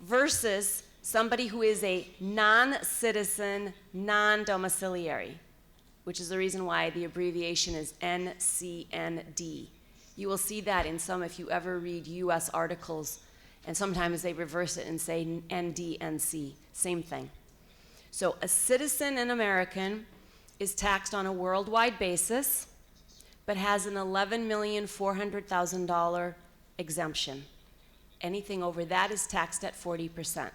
versus somebody who is a non-citizen, non-domiciliary, which is the reason why the abbreviation is NCND. You will see that in some, if you ever read U.S. articles, and sometimes they reverse it and say NDNC, same thing. So a citizen, an American, is taxed on a worldwide basis, but has an $11,400,000 exemption. Anything over that is taxed at 40%.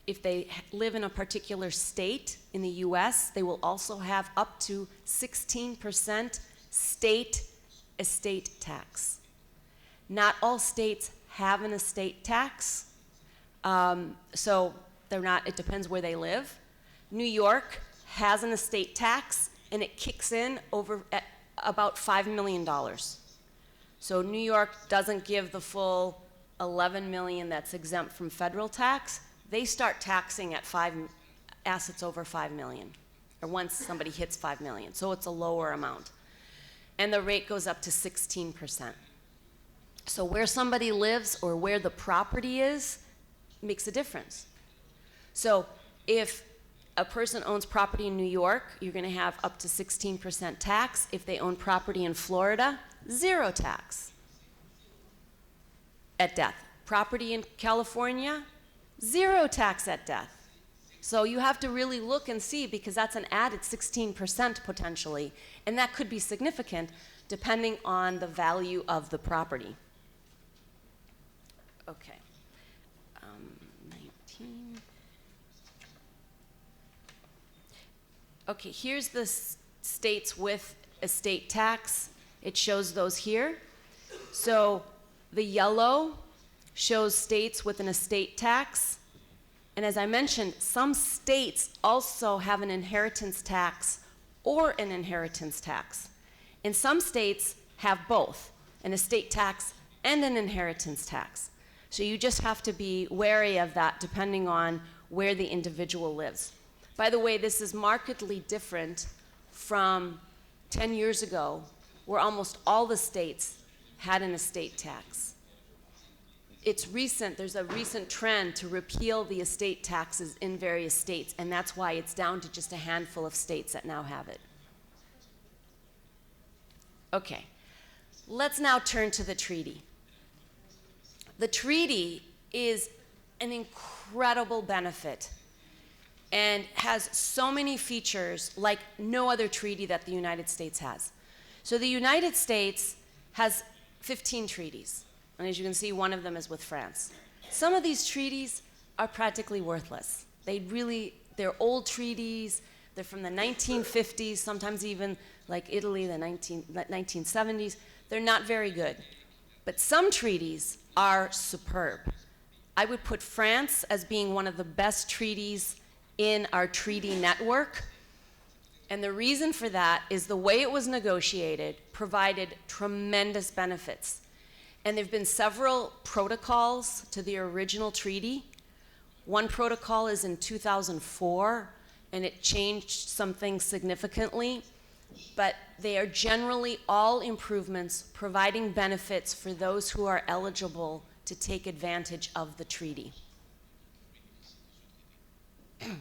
If they live in a particular state in the US, they will also have up to 16% state estate tax. Not all states have an estate tax, so they're not, it depends where they live. New York has an estate tax, and it kicks in over at about $5 million. So New York doesn't give the full $11 million that's exempt from federal tax. They start taxing at assets over $5 million, or once somebody hits $5 million. So it's a lower amount. And the rate goes up to 16%. So where somebody lives or where the property is makes a difference. So if a person owns property in New York, you're going to have up to 16% tax. If they own property in Florida, 0 tax at death. Property in California, 0 tax at death. So you have to really look and see, because that's an added 16% potentially, and that could be significant depending on the value of the property. Okay. 19. Okay, here's the states with estate tax. It shows those here. So the yellow shows states with an estate tax. And as I mentioned, some states also have an inheritance tax or an inheritance tax. And some states have both, an estate tax and an inheritance tax. So you just have to be wary of that depending on where the individual lives. By the way, this is markedly different from 10 years ago, where almost all the states had an estate tax. It's recent, there's a recent trend to repeal the estate taxes in various states, and that's why it's down to just a handful of states that now have it. Okay, let's now turn to the treaty. The treaty is an incredible benefit and has so many features like no other treaty that the United States has. So the United States has 15 treaties, and as you can see, one of them is with France. Some of these treaties are practically worthless. They're old treaties, they're from the 1950s, sometimes even like Italy, the 1970s. They're not very good. But some treaties are superb. I would put France as being one of the best treaties in our treaty network. And the reason for that is the way it was negotiated provided tremendous benefits. And there have been several protocols to the original treaty. One protocol is in 2004, and it changed some things significantly. But they are generally all improvements providing benefits for those who are eligible to take advantage of the treaty. Okay,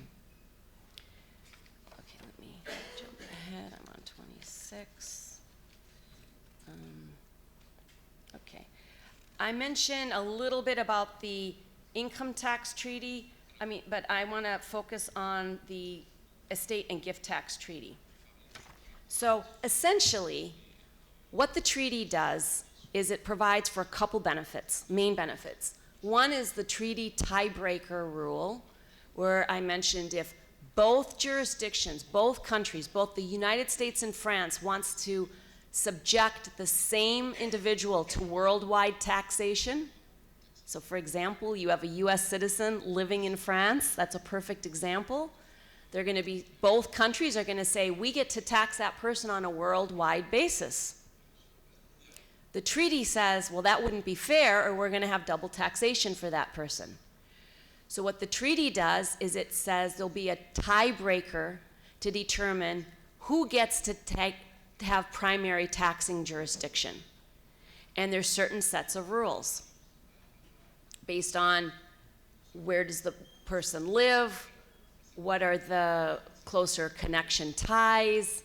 let me jump ahead. I'm on 26. Okay. I mentioned a little bit about the income tax treaty, but I want to focus on the estate and gift tax treaty. So essentially, what the treaty does is it provides for a couple benefits, main benefits. One is the treaty tiebreaker rule, where I mentioned if both jurisdictions, both countries, both the United States and France wants to subject the same individual to worldwide taxation. So for example, you have a US citizen living in France, that's a perfect example. Both countries are gonna say, we get to tax that person on a worldwide basis. The treaty says, well, that wouldn't be fair, or we're gonna have double taxation for that person. So what the treaty does is it says there'll be a tiebreaker to determine who gets to have primary taxing jurisdiction. And there's certain sets of rules based on where does the person live, what are the closer connection ties,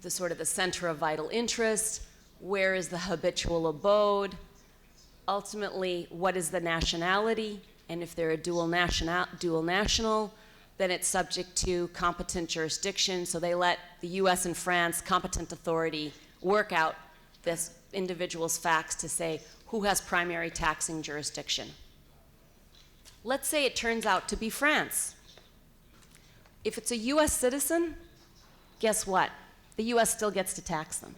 the sort of the center of vital interest, where is the habitual abode, ultimately what is the nationality, and if they're a dual national, then it's subject to competent jurisdiction, so they let the US and France competent authority work out this individual's facts to say who has primary taxing jurisdiction. Let's say it turns out to be France. If it's a US citizen, guess what? The US still gets to tax them.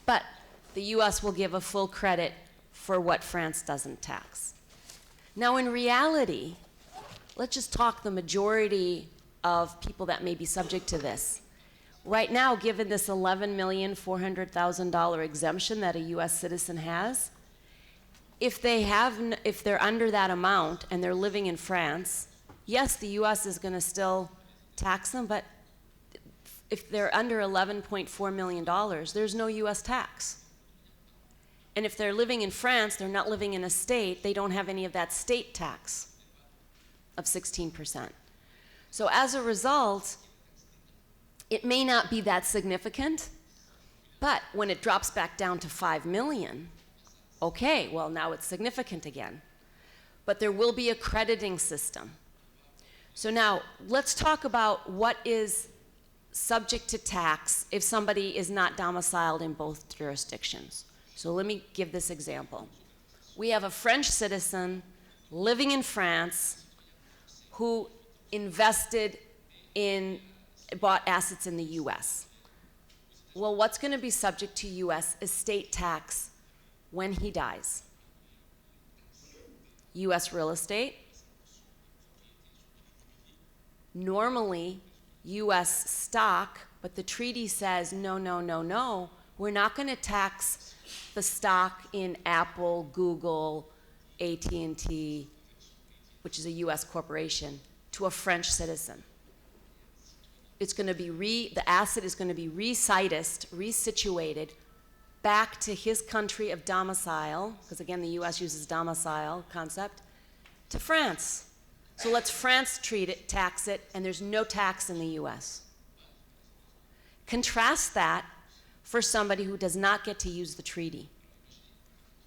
But the US will give a full credit for what France doesn't tax. Now in reality, let's just talk the majority of people that may be subject to this. Right now, given this $11,400,000 exemption that a US citizen has, if they're under that amount and they're living in France, yes, the US is gonna still tax them, but if they're under $11.4 million, there's no US tax. And if they're living in France, they're not living in a state, they don't have any of that state tax of 16%. So as a result, it may not be that significant, but when it drops back down to 5 million, okay, well now it's significant again. But there will be a crediting system. So now, let's talk about what is subject to tax if somebody is not domiciled in both jurisdictions. So let me give this example. We have a French citizen living in France who bought assets in the US. Well, what's gonna be subject to US estate tax when he dies? US real estate, normally US stock, but the treaty says no, no, no, no. We're not going to tax the stock in Apple, Google, AT&T, which is a US corporation, to a French citizen. it's going to be the asset is going to be re-sitused, resituated back to his country of domicile, because again, the US uses domicile concept, to France. So let's France treat it, tax it, and there's no tax in the US. Contrast that for somebody who does not get to use the treaty.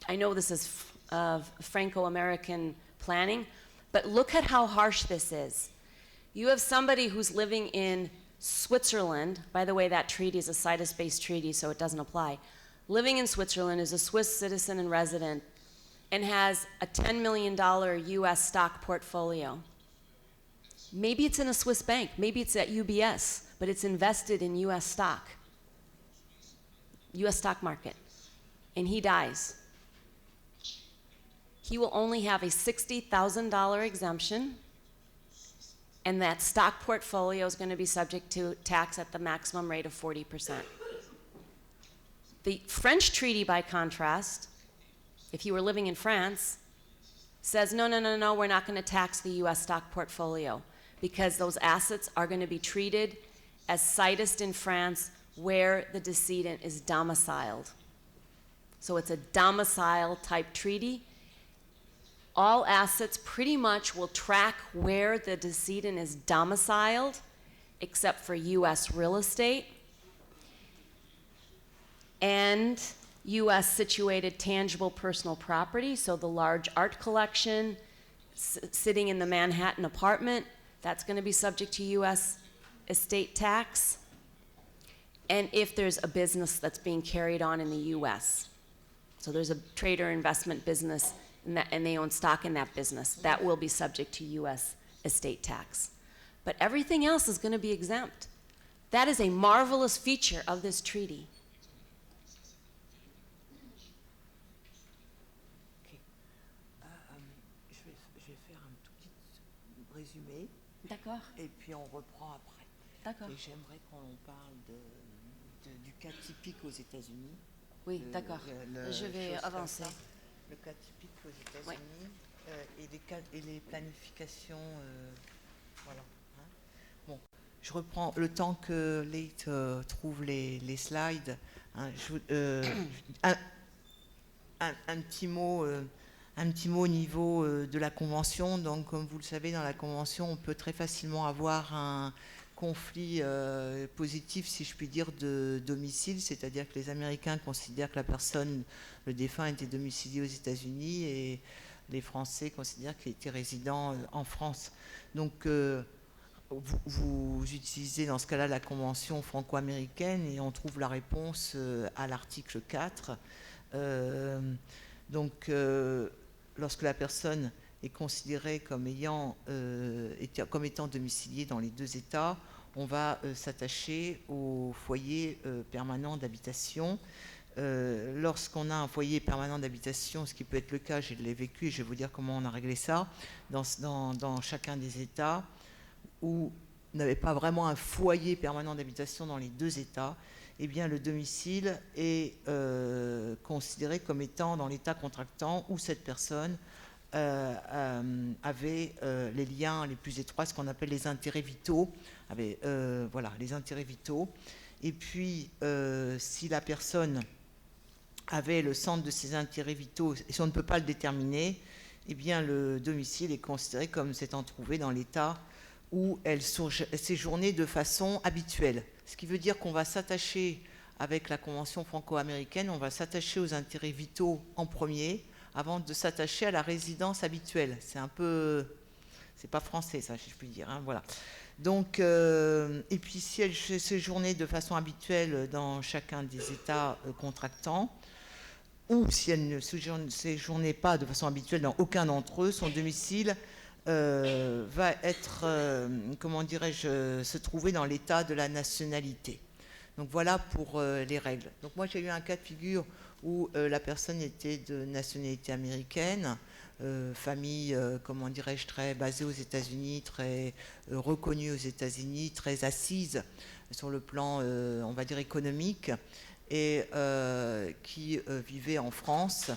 I know this is Franco-American planning, but look at how harsh this is. You have somebody who's living in Switzerland. By the way, that treaty is a situs-based treaty, so it doesn't apply. Living in Switzerland, is a Swiss citizen and resident, and has a $10 million US stock portfolio. Maybe it's in a Swiss bank, maybe it's at UBS, but it's invested in US stock market, and he dies. He will only have a $60,000 exemption, and that stock portfolio is going to be subject to tax at the maximum rate of 40%. The French treaty, by contrast, if you were living in France, says, no, we're not going to tax the US stock portfolio because those assets are going to be treated as sitused in France where the decedent is domiciled. So it's a domicile type treaty. All assets pretty much will track where the decedent is domiciled, except for US real estate and US situated tangible personal property. So the large art collection sitting in the Manhattan apartment, that's going to be subject to US estate tax. And if there's a business that's being carried on in the US. So there's a trade or investment business and they own stock in that business, that will be subject to US estate tax. But everything else is going to be exempt. That is a marvelous feature of this treaty. Okay. Je vais faire un tout petit résumé. D'accord. Et puis on reprend après. D'accord. Et j'aimerais qu'on parle du cas typique aux États-Unis. Oui, d'accord. Je vais avancer. Le cas typique aux États-Unis, et les planifications, voilà. Hein. Bon, je reprends le temps que Leith trouve les slides. Hein, un petit mot au niveau de la Convention. Donc, comme vous le savez, dans la Convention, on peut très facilement avoir un conflit positif, si je puis dire, de domicile, c'est-à-dire que les Américains considèrent que la personne, le défunt, était domicilié aux États-Unis et les Français considèrent qu'il était résident en France. Donc, vous utilisez dans ce cas-là la Convention franco-américaine et on trouve la réponse à l'article 4. Lorsque la personne est considérée comme étant domiciliée dans les deux États, on va s'attacher au foyer permanent d'habitation. Lorsqu'on a un foyer permanent d'habitation, ce qui peut être le cas, je l'ai vécu et je vais vous dire comment on a réglé ça, dans chacun des États où on n'avait pas vraiment un foyer permanent d'habitation dans les deux États, eh bien le domicile est considéré comme étant dans l'État contractant où cette personne avait les liens les plus étroits, ce qu'on appelle les intérêts vitaux, les intérêts vitaux. Et puis, si la personne avait le centre de ses intérêts vitaux, et si on ne peut pas le déterminer, eh bien le domicile est considéré comme s'étant trouvé dans l'État où elle séjournait de façon habituelle. Ce qui veut dire qu'on va s'attacher, avec la Convention franco-américaine, on va s'attacher aux intérêts vitaux en premier, avant de s'attacher à la résidence habituelle. C'est un peu... c'est pas français, ça, si je puis dire. Hein, voilà. Donc, et puis, si elle séjournait de façon habituelle dans chacun des États contractants, ou si elle ne séjournait pas de façon habituelle dans aucun d'entre eux, son domicile va être, se trouver dans l'état de la nationalité. Donc voilà pour les règles. Donc moi j'ai eu un cas de figure où la personne était de nationalité américaine, famille, très basée aux États-Unis, très reconnue aux États-Unis, très assise sur le plan, on va dire, économique, et qui vivait en France,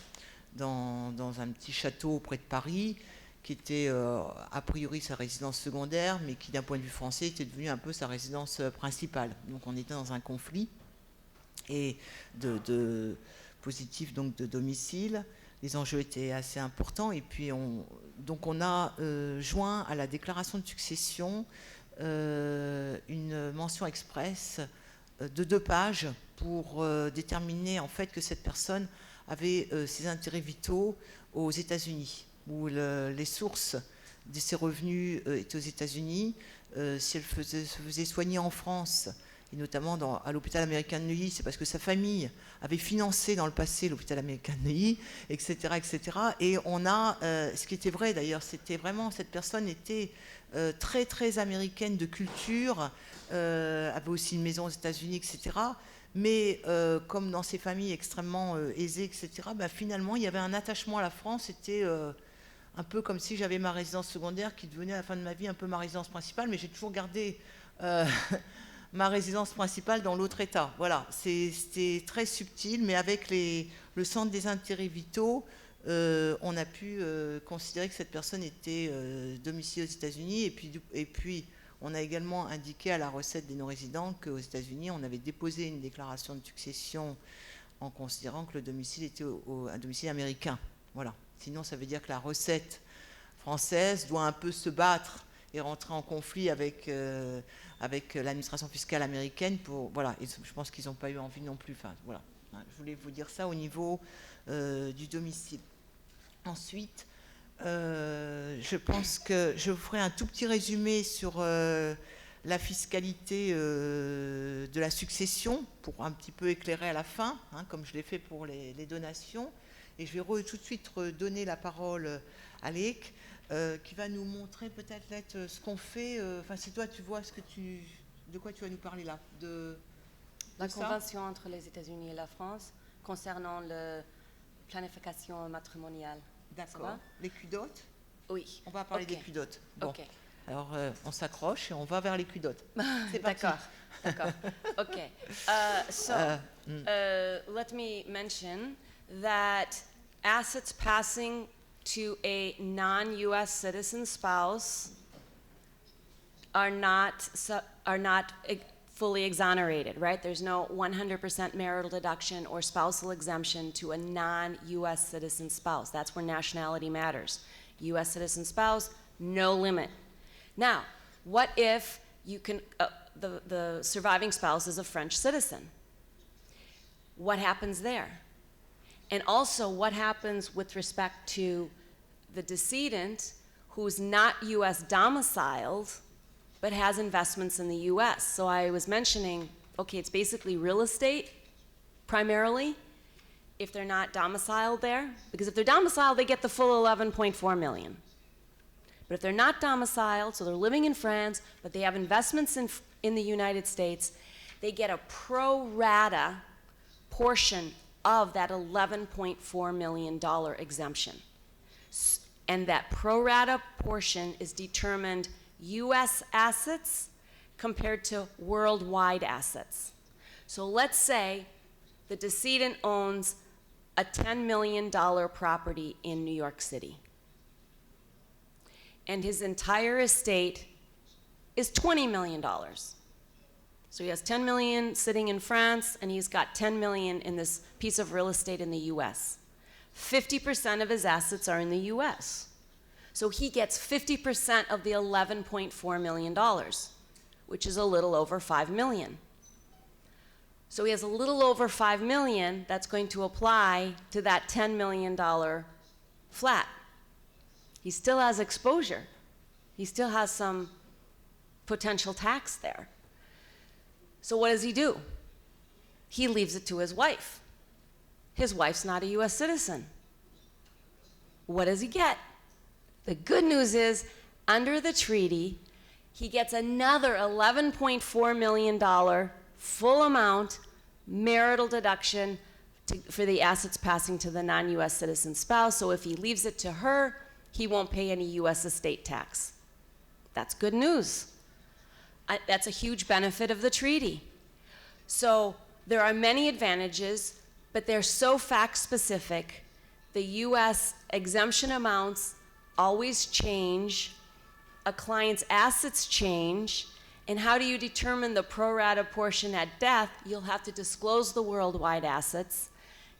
dans un petit château près de Paris, qui était a priori sa résidence secondaire, mais qui d'un point de vue français était devenue un peu sa résidence principale. Donc on était dans un conflit et positif donc de domicile. Les enjeux étaient assez importants et puis on a joint à la déclaration de succession une mention expresse de 2 pages pour déterminer en fait que cette personne avait ses intérêts vitaux aux États-Unis, où les sources de ses revenus étaient aux États-Unis. Si elle se faisait soigner en France, et notamment à l'hôpital américain de Neuilly, c'est parce que sa famille avait financé dans le passé l'hôpital américain de Neuilly, etc., etc. Et on a, ce qui était vrai d'ailleurs, c'était vraiment, cette personne était très, très américaine de culture, avait aussi une maison aux États-Unis, etc., mais comme dans ces familles extrêmement aisées, etc., finalement, il y avait un attachement à la France. C'était un peu comme si j'avais ma résidence secondaire qui devenait à la fin de ma vie un peu ma résidence principale, mais j'ai toujours gardé ma résidence principale dans l'autre État. Voilà, c'était très subtil, mais avec le centre des intérêts vitaux, on a pu considérer que cette personne était domiciliée aux États-Unis, et puis on a également indiqué à la recette des non-résidents qu'aux États-Unis, on avait déposé une déclaration de succession en considérant que le domicile était un domicile américain. Voilà. Sinon, ça veut dire que la recette française doit un peu se battre et rentrer en conflit avec l'administration fiscale américaine. Voilà. Et je pense qu'ils n'ont pas eu envie non plus. Enfin, voilà. Je voulais vous dire ça au niveau du domicile. Ensuite, je pense que je vous ferai un tout petit résumé sur la fiscalité de la succession pour un petit peu éclairer à la fin, comme je l'ai fait pour les donations. Et je vais tout de suite redonner la parole à Léc, qui va nous montrer peut-être ce qu'on fait. Enfin, c'est toi, tu vois de quoi tu vas nous parler là, la convention entre les États-Unis et la France concernant la planification matrimoniale. D'accord. Les culottes? Oui. On va parler des culottes. Bon. Ok. Alors, on s'accroche et on va vers les culottes. C'est parti. D'accord. Okay. Let me mention that assets passing to a non-U.S. citizen spouse are not fully exonerated, right? There's no 100% marital deduction or spousal exemption to a non-U.S. citizen spouse. That's where nationality matters. U.S. citizen spouse, no limit. Now, what if you can, the surviving spouse is a French citizen? What happens there? And also, what happens with respect to the decedent who's not U.S. domiciled but has investments in the U.S.? So I was mentioning, okay, it's basically real estate primarily if they're not domiciled there, because if they're domiciled, they get the full 11.4 million. But if they're not domiciled, so they're living in France, but they have investments in the United States, they get a pro rata portion of that $11.4 million exemption. And that pro rata portion is determined U.S. assets compared to worldwide assets. So let's say the decedent owns a $10 million property in New York City, and his entire estate is $20 million. So he has 10 million sitting in France, and he's got 10 million in this piece of real estate in the US. 50% of his assets are in the US. So he gets 50% of the $11.4 million, which is a little over 5 million. So he has a little over 5 million that's going to apply to that $10 million flat. He still has exposure. He still has some potential tax there. So what does he do? He leaves it to his wife. His wife's not a U.S. citizen. What does he get? The good news is, under the treaty, he gets another $11.4 million full amount marital deduction for the assets passing to the non-U.S. citizen spouse. So if he leaves it to her, he won't pay any U.S. estate tax. That's good news. That's a huge benefit of the treaty. So there are many advantages, but they're so fact specific. The U.S. exemption amounts always change, a client's assets change, and how do you determine the pro rata portion at death? You'll have to disclose the worldwide assets.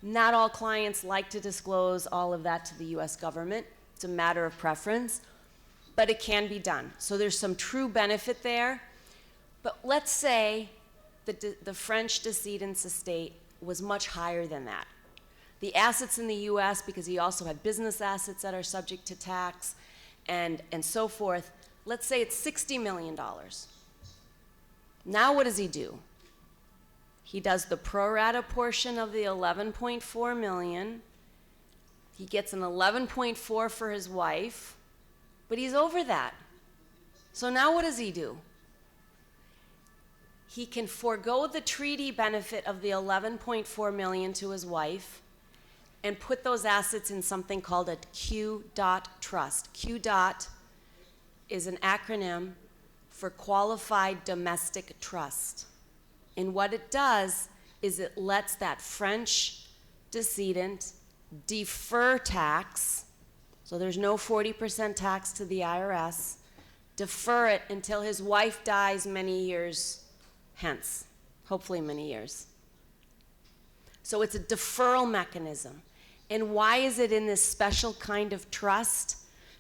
Not all clients like to disclose all of that to the US government. It's a matter of preference, but it can be done. So there's some true benefit there. But let's say the French decedent's estate was much higher than that. The assets in the US, because he also had business assets that are subject to tax and so forth, let's say it's $60 million. Now what does he do? He does the pro rata portion of the 11.4 million. He gets an 11.4 for his wife, but he's over that. So now what does he do? He can forego the treaty benefit of the 11.4 million to his wife and put those assets in something called a Q dot trust. Q dot is an acronym for Qualified Domestic Trust. And what it does is it lets that French decedent defer tax, so there's no 40% tax to the IRS, defer it until his wife dies many years hence, hopefully many years. So it's a deferral mechanism. And why is it in this special kind of trust?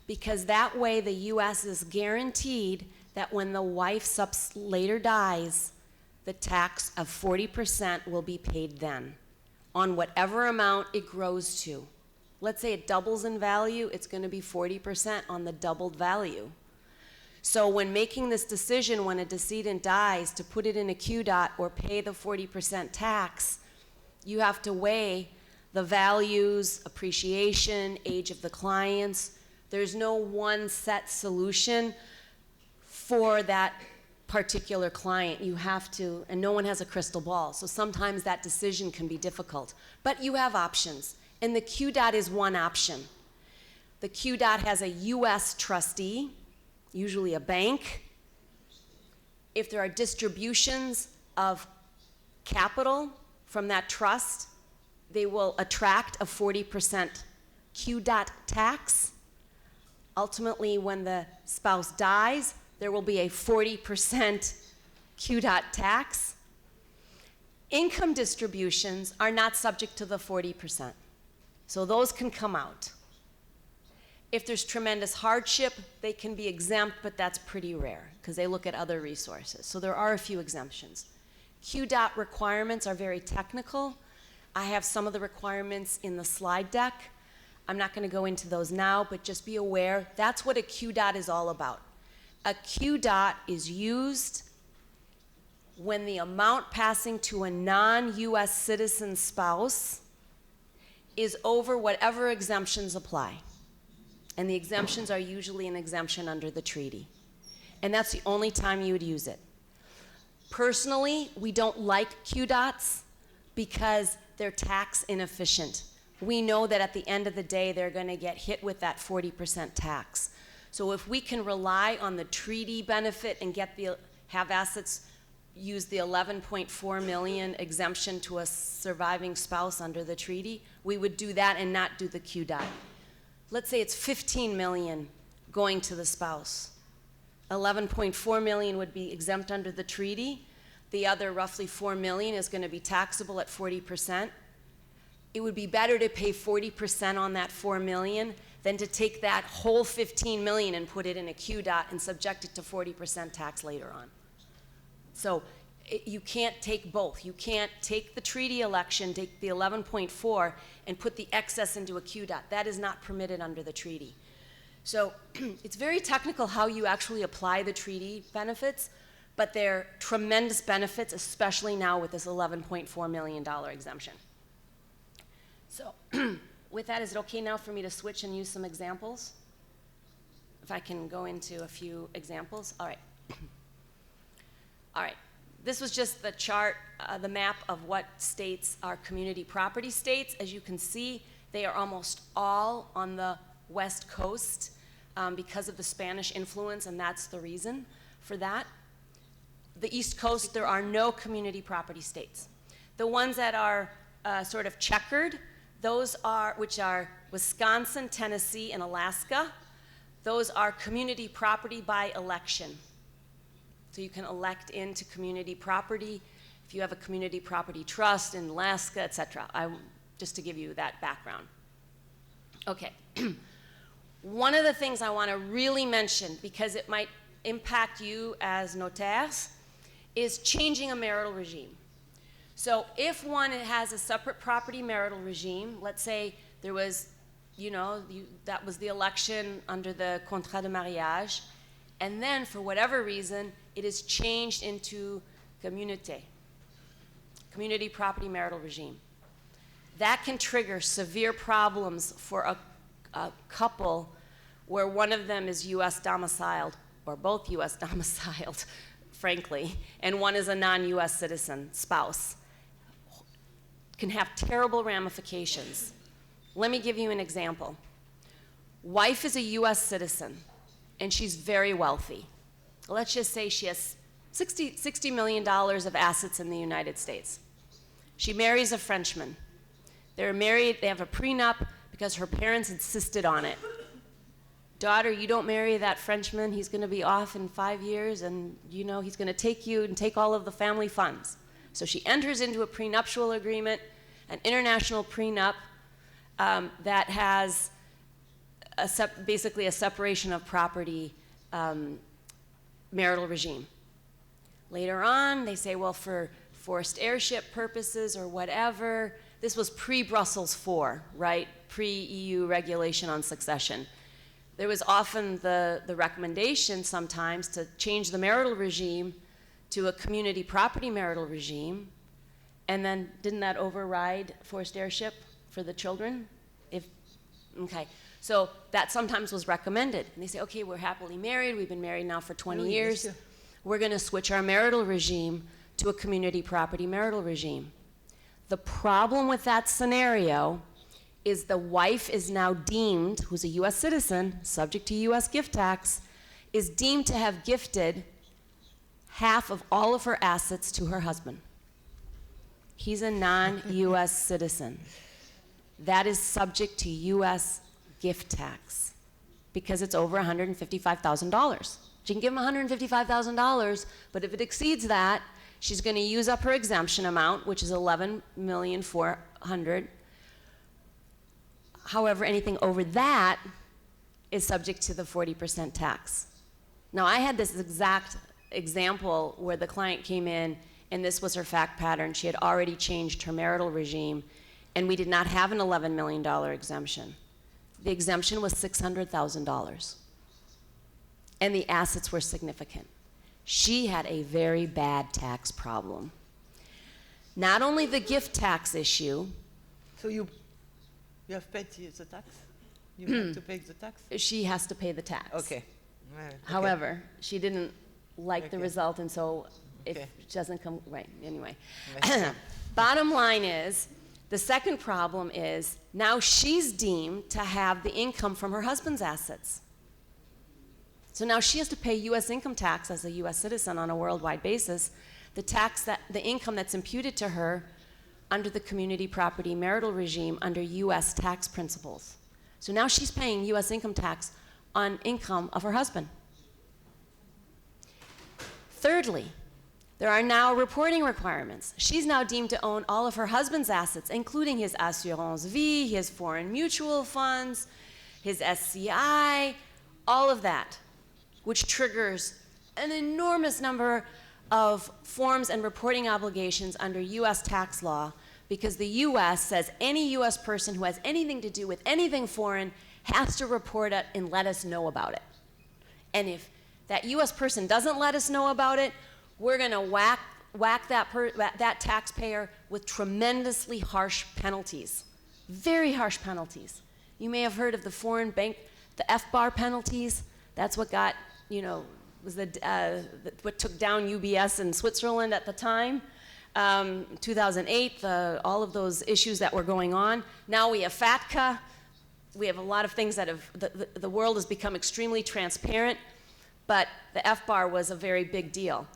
Because that way the US is guaranteed that when the wife later dies, the tax of 40% will be paid then on whatever amount it grows to. Let's say it doubles in value, it's going to be 40% on the doubled value. So when making this decision when a decedent dies to put it in a Q dot or pay the 40% tax, you have to weigh the values, appreciation, age of the clients. There's no one set solution for that particular client. You have to, and no one has a crystal ball, so sometimes that decision can be difficult. But you have options, and the Q dot is one option. The Q dot has a US trustee, usually a bank. If there are distributions of capital from that trust, they will attract a 40% Q dot tax. Ultimately, when the spouse dies, there will be a 40% Q dot tax. Income distributions are not subject to the 40%. So those can come out. If there's tremendous hardship, they can be exempt, but that's pretty rare because they look at other resources. So there are a few exemptions. Q dot requirements are very technical. I have some of the requirements in the slide deck. I'm not going to go into those now, but just be aware that's what a Q dot is all about. A Q dot is used when the amount passing to a non-US citizen spouse is over whatever exemptions apply. And the exemptions are usually an exemption under the treaty. And that's the only time you would use it. Personally, we don't like Q dots because they're tax inefficient. We know that at the end of the day, they're going to get hit with that 40% tax. So if we can rely on the treaty benefit and have assets use the 11.4 million exemption to a surviving spouse under the treaty, we would do that and not do the Q dot. Let's say it's 15 million going to the spouse. 11.4 million would be exempt under the treaty. The other roughly 4 million is going to be taxable at 40%. It would be better to pay 40% on that 4 million than to take that whole 15 million and put it in a Q dot and subject it to 40% tax later on. So you can't take both. You can't take the treaty election, take the 11.4, and put the excess into a Q dot. That is not permitted under the treaty. So it's very technical how you actually apply the treaty benefits, but they're tremendous benefits, especially now with this $11.4 million exemption. So with that, is it okay now for me to switch and use some examples? If I can go into a few examples. All right. All right. This was just the chart, the map of what states are community property states. As you can see, they are almost all on the West Coast because of the Spanish influence, and that's the reason for that. The East Coast, there are no community property states. The ones that are sort of checkered, those are, which are Wisconsin, Tennessee, and Alaska. those are community property by election. So you can elect into community property if you have a community property trust in Alaska, et cetera. Just to give you that background. Okay. One of the things I want to really mention, because it might impact you as notaires, is changing a marital regime. So if one has a separate property marital regime, let's say there was, that was the election under the contrat de mariage, and then for whatever reason, it is changed into community property marital regime. That can trigger severe problems for a couple where one of them is US domiciled, or both US domiciled, frankly, and one is a non-US citizen spouse. Can have terrible ramifications. Let me give you an example. Wife is a US citizen, and she's very wealthy. Let's just say she has $60 million of assets in the United States. She marries a Frenchman. They're married, they have a prenup because her parents insisted on it. Daughter, you don't marry that Frenchman, he's gonna be off in 5 years, and he's gonna take you and take all of the family funds. So she enters into a prenuptial agreement, an international prenup that has basically a separation of property marital regime. Later on, they say, well, for forced heirship purposes or whatever, this was pre-Brussels IV, right? Pre-EU regulation on succession. There was often the recommendation sometimes to change the marital regime to a community property marital regime, and then didn't that override forced heirship for the children? Okay, so that sometimes was recommended. And they say, okay, we're happily married, we've been married now for 20 years. We're gonna switch our marital regime to a community property marital regime. The problem with that scenario is the wife is now deemed, who's a US citizen, subject to US gift tax, is deemed to have gifted half of all of her assets to her husband. He's a non-US citizen. That is subject to US gift tax because it's over $155,000. She can give him $155,000, but if it exceeds that, she's going to use up her exemption amount, which is $11,400,000. However, anything over that is subject to the 40% tax. Now, I had this exact example where the client came in, and this was her fact pattern. She had already changed her marital regime, and we did not have an $11 million exemption. The exemption was $600,000, and the assets were significant. She had a very bad tax problem. Not only the gift tax issue. So you have paid the tax? You have to pay the tax? She has to pay the tax. Okay. However, she didn't like the result, and so if it doesn't come, right, anyway. Bottom line is, the second problem is, now she's deemed to have the income from her husband's assets. So now she has to pay US income tax as a US citizen on a worldwide basis, the income that's imputed to her under the community property marital regime under US tax principles. So now she's paying US income tax on income of her husband. Thirdly, there are now reporting requirements. She's now deemed to own all of her husband's assets, including his assurance vie, his foreign mutual funds, his SCI, all of that, which triggers an enormous number of forms and reporting obligations under US tax law, because the US says any US person who has anything to do with anything foreign has to report it and let us know about it. And if that US person doesn't let us know about it, we're gonna whack that taxpayer with tremendously harsh penalties, very harsh penalties. You may have heard of the foreign bank, the FBAR penalties. That's what got, was what took down UBS in Switzerland at the time. 2008, all of those issues that were going on. Now we have FATCA. We have a lot of things that have, the world has become extremely transparent, but the FBAR was a very big deal.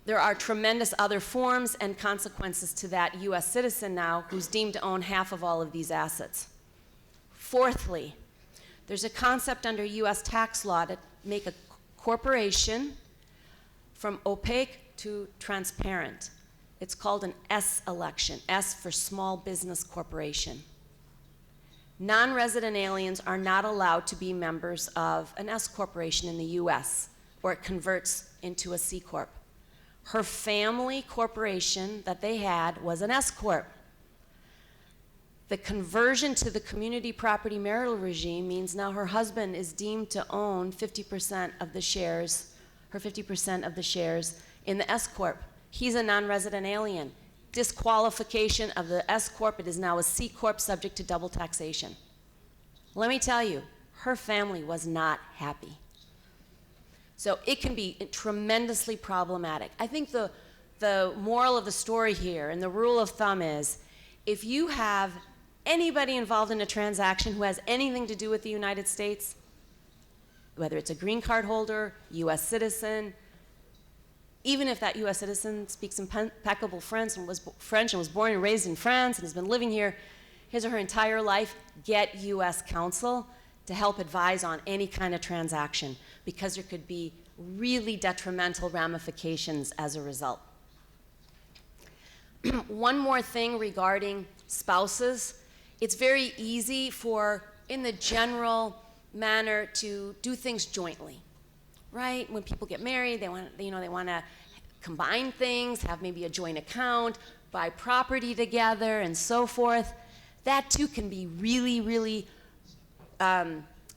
There are tremendous other forms and consequences to that US citizen now who's deemed to own half of all of these assets. Fourthly, There's a concept under US tax law to make a corporation from opaque to transparent. It's called an S election, S for small business corporation. Non-resident aliens are not allowed to be members of an S corporation in the US, or it converts into a C corp. Her family corporation that they had was an S corp. The conversion to the community property marital regime means now her husband is deemed to own 50% of the shares, her 50% of the shares in the S corp. He's a non-resident alien. Disqualification of the S corp, it is now a C corp subject to double taxation. Let me tell you, her family was not happy. So it can be tremendously problematic. I think the moral of the story here and the rule of thumb is, if you have anybody involved in a transaction who has anything to do with the United States, whether it's a green card holder, US citizen, even if that US citizen speaks impeccable French and was born and raised in France and has been living here his or her entire life, get US counsel to help advise on any kind of transaction, because there could be really detrimental ramifications as a result. One more thing regarding spouses. It's very easy for, in the general manner, to do things jointly, right? When people get married, they want to combine things, have maybe a joint account, buy property together, and so forth. That too can be really, really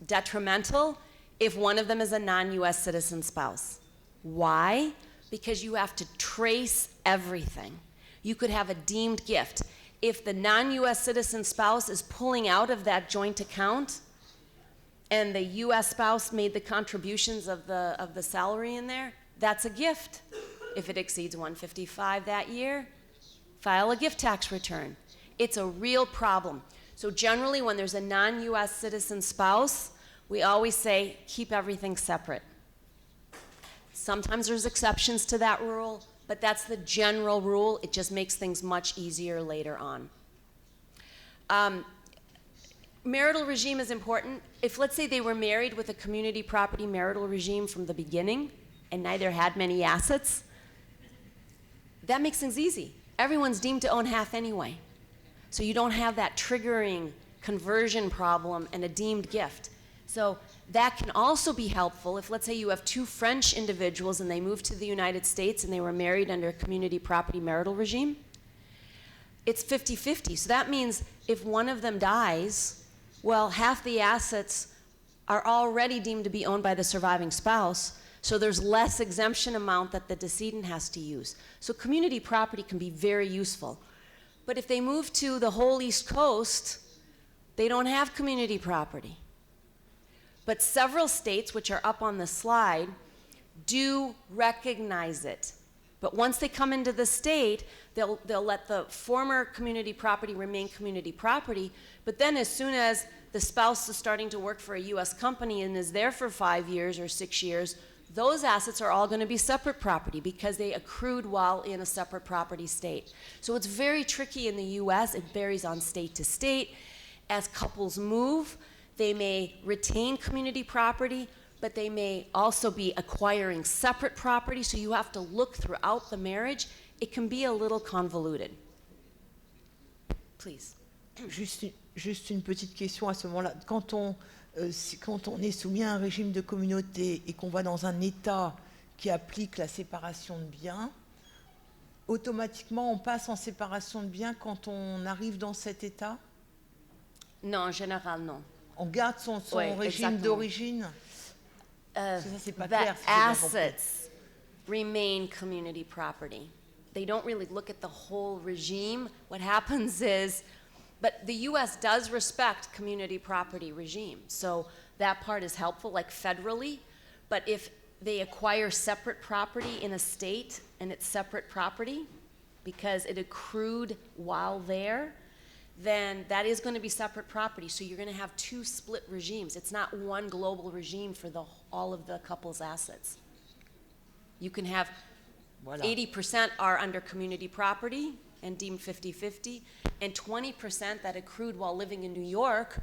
detrimental if one of them is a non-US citizen spouse. Why? Because you have to trace everything. You could have a deemed gift. If the non-US citizen spouse is pulling out of that joint account and the US spouse made the contributions of the salary in there, that's a gift. If it exceeds $155 that year, file a gift tax return. It's a real problem. So generally, when there's a non-US citizen spouse, we always say, keep everything separate. Sometimes there's exceptions to that rule, but that's the general rule. It just makes things much easier later on. Marital regime is important. If, let's say, they were married with a community property marital regime from the beginning and neither had many assets, that makes things easy. Everyone's deemed to own half anyway. So you don't have that triggering conversion problem and a deemed gift. So that can also be helpful if, let's say, you have two French individuals and they moved to the United States and they were married under a community property marital regime. It's 50-50. So that means if one of them dies, well, half the assets are already deemed to be owned by the surviving spouse, so there's less exemption amount that the decedent has to use. So community property can be very useful. But if they move to the whole East Coast, they don't have community property. But several states, which are up on the slide, do recognize it. But once they come into the state, they'll let the former community property remain community property, but then as soon as the spouse is starting to work for a US company and is there for 5 years or 6 years, those assets are all going to be separate property because they accrued while in a separate property state. So it's very tricky in the US. It varies on state to state. As couples move, they may retain community property, but they may also be acquiring separate property, so you have to look throughout the marriage. It can be a little convoluted. Please. Juste une petite question à ce moment-là. Quand on est soumis à un régime de communauté et qu'on va dans un État qui applique la séparation de biens, automatiquement on passe en séparation de biens quand on arrive dans cet État? Non, en général, non. On garde son régime d'origine? Ça, c'est pas clair. The assets remain community property. They don't really look at the whole regime. What happens is, but the US does respect community property regime, so that part is helpful, like federally. But if they acquire separate property in a state and it's separate property because it accrued while there, then that is going to be separate property. So you're going to have two split regimes. It's not one global regime for all of the couple's assets. You can have 80% are under community property and deemed 50-50, and 20% that accrued while living in New York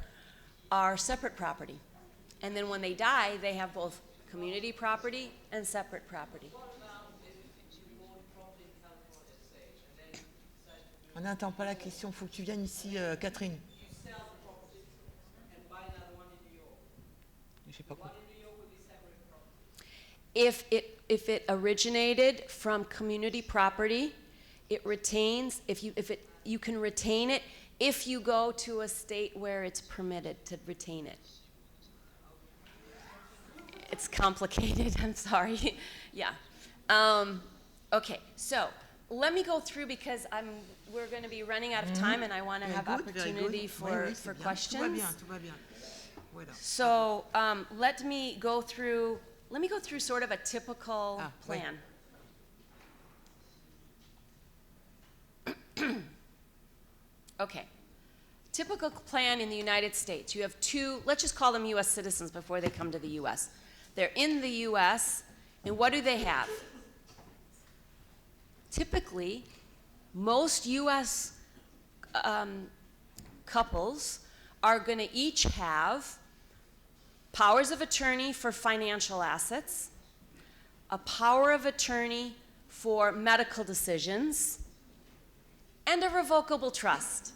are separate property. And then when they die, they have both community property and separate property. On n'entend pas la question, il faut que tu viennes ici, Catherine. Je sais pas quoi. If it originated from community property, it retains, you can retain it if you go to a state where it's permitted to retain it. It's complicated, I'm sorry. Yeah. Okay, so let me go through because we're going to be running out of time and I want to have opportunity for questions. Tout va bien. Voilà. So let me go through sort of a typical plan. Okay. Typical plan in the United States. You have two, let's just call them U.S. citizens before they come to the U.S. They're in the U.S., and what do they have? Typically, most U.S. Couples are going to each have powers of attorney for financial assets, a power of attorney for medical decisions, and a revocable trust.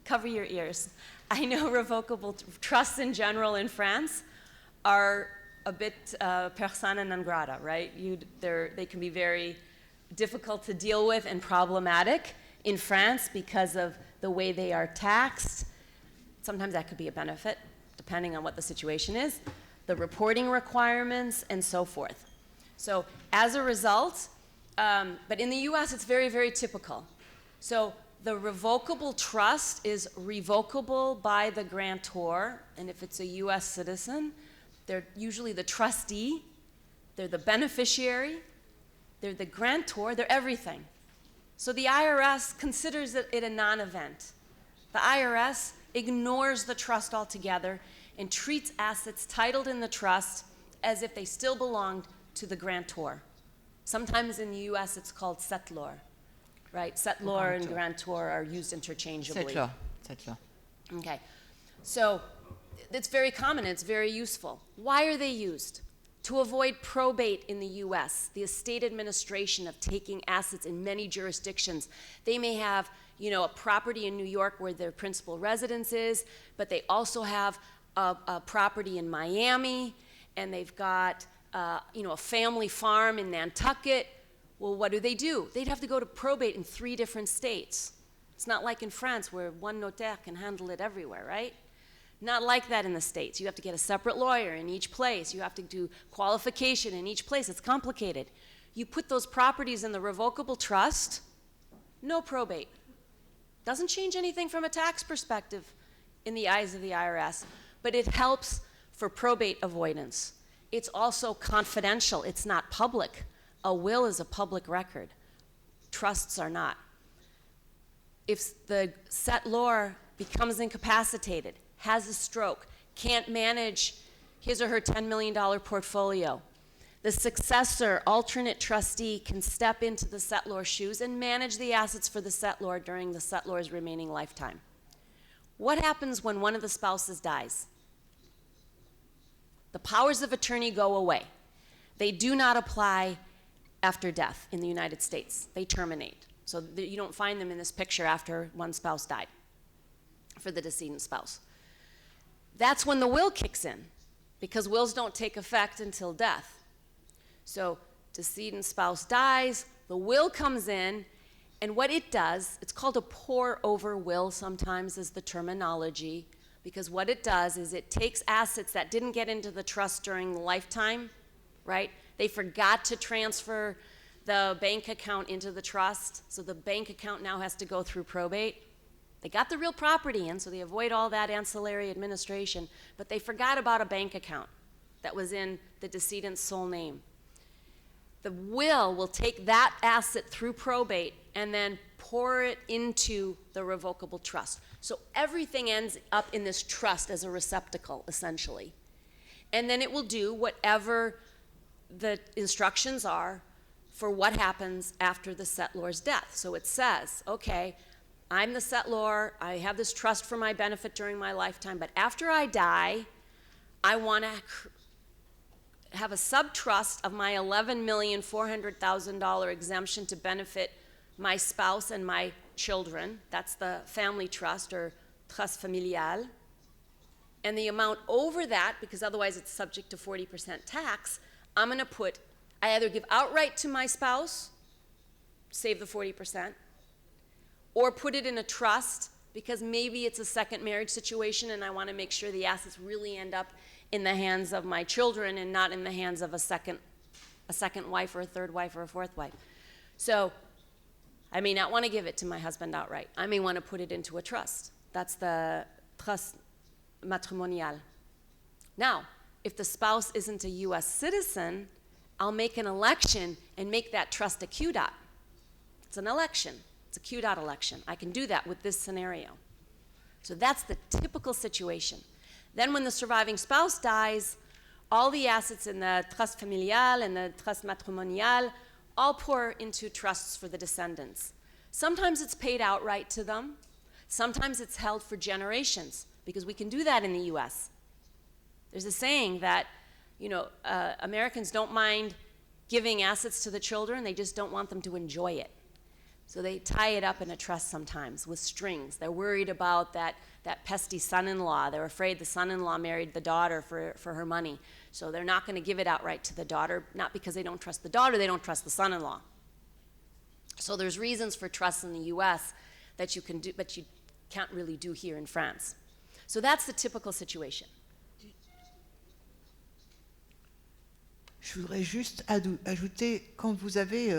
Cover your ears. I know revocable trusts in general in France are a bit persona non grata, right? They can be very difficult to deal with and problematic in France because of the way they are taxed. Sometimes that could be a benefit, depending on what the situation is, the reporting requirements, and so forth. So as a result, but in the US, it's very, very typical. So the revocable trust is revocable by the grantor, and if it's a US citizen, they're usually the trustee, they're the beneficiary, they're the grantor, they're everything. So the IRS considers it a non-event. The IRS ignores the trust altogether and treats assets titled in the trust as if they still belonged to the grantor. Sometimes in the US it's called settlor, right? Settlor and grantor are used interchangeably. Settlor. Okay, so it's very common, it's very useful. Why are they used? To avoid probate in the US, the estate administration of taking assets in many jurisdictions. They may have, a property in New York where their principal residence is, but they also have a property in Miami, and they've got, a family farm in Nantucket. Well, what do? They'd have to go to probate in 3 different states. It's not like in France where one notaire can handle it everywhere, right? Not like that in the States. You have to get a separate lawyer in each place. You have to do qualification in each place. It's complicated. You put those properties in the revocable trust, no probate. Doesn't change anything from a tax perspective in the eyes of the IRS, but it helps for probate avoidance. It's also confidential. It's not public. A will is a public record. Trusts are not. If the settlor becomes incapacitated, has a stroke, can't manage his or her $10 million portfolio, the successor, alternate trustee, can step into the settlor's shoes and manage the assets for the settlor during the settlor's remaining lifetime. What happens when one of the spouses dies? The powers of attorney go away. They do not apply after death in the United States. They terminate. So you don't find them in this picture after one spouse died for the decedent spouse. That's when the will kicks in, because wills don't take effect until death. So decedent spouse dies, the will comes in, and what it does, it's called a pour-over will sometimes is the terminology, because what it does is it takes assets that didn't get into the trust during the lifetime, right? They forgot to transfer the bank account into the trust, so the bank account now has to go through probate. They got the real property in, so they avoid all that ancillary administration, but they forgot about a bank account that was in the decedent's sole name. The will take that asset through probate and then pour it into the revocable trust. So everything ends up in this trust as a receptacle, essentially. And then it will do whatever the instructions are for what happens after the settlor's death. So it says, okay, I'm the settlor, I have this trust for my benefit during my lifetime, but after I die, I want to have a sub-trust of my $11,400,000 exemption to benefit my spouse and my children. That's the family trust, or trust familial. And the amount over that, because otherwise it's subject to 40% tax, I'm going to put, I either give outright to my spouse, save the 40%, or put it in a trust, because maybe it's a second marriage situation and I want to make sure the assets really end up in the hands of my children and not in the hands of a second wife or a third wife or a fourth wife. So I may not want to give it to my husband outright. I may want to put it into a trust. That's the trust matrimonial. Now, if the spouse isn't a U.S. citizen, I'll make an election and make that trust a QDOT. It's an election. It's a QDOT election. I can do that with this scenario. So that's the typical situation. Then when the surviving spouse dies, all the assets in the trust familial and the trust matrimonial all pour into trusts for the descendants. Sometimes it's paid outright to them. Sometimes it's held for generations, because we can do that in the U.S. There's a saying that, Americans don't mind giving assets to the children, they just don't want them to enjoy it. So they tie it up in a trust sometimes with strings. They're worried about that pesky son-in-law. They're afraid the son-in-law married the daughter for her money. So they're not going to give it outright to the daughter, not because they don't trust the daughter, they don't trust the son-in-law. So there's reasons for trusts in the U.S. that you can do, but you can't really do here in France. So that's the typical situation. Je voudrais juste ajouter, quand vous avez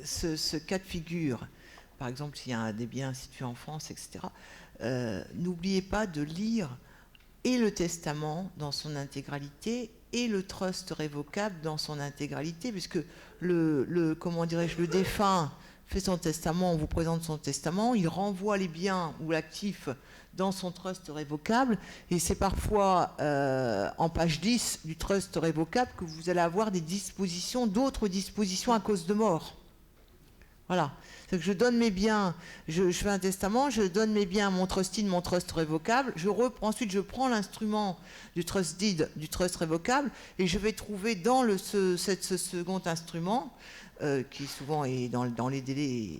ce cas de figure, par exemple s'il y a des biens situés en France, etc., n'oubliez pas de lire et le testament dans son intégralité et le trust révocable dans son intégralité, puisque le défunt fait son testament, on vous présente son testament, il renvoie les biens ou l'actif dans son trust révocable, et c'est parfois en page 10 du trust révocable que vous allez avoir d'autres dispositions à cause de mort. Voilà. C'est que je donne mes biens, je fais un testament, je donne mes biens à mon trustee de mon trust révocable, ensuite je prends l'instrument du trust deed, du trust révocable, et je vais trouver dans ce second instrument, qui souvent est dans les délais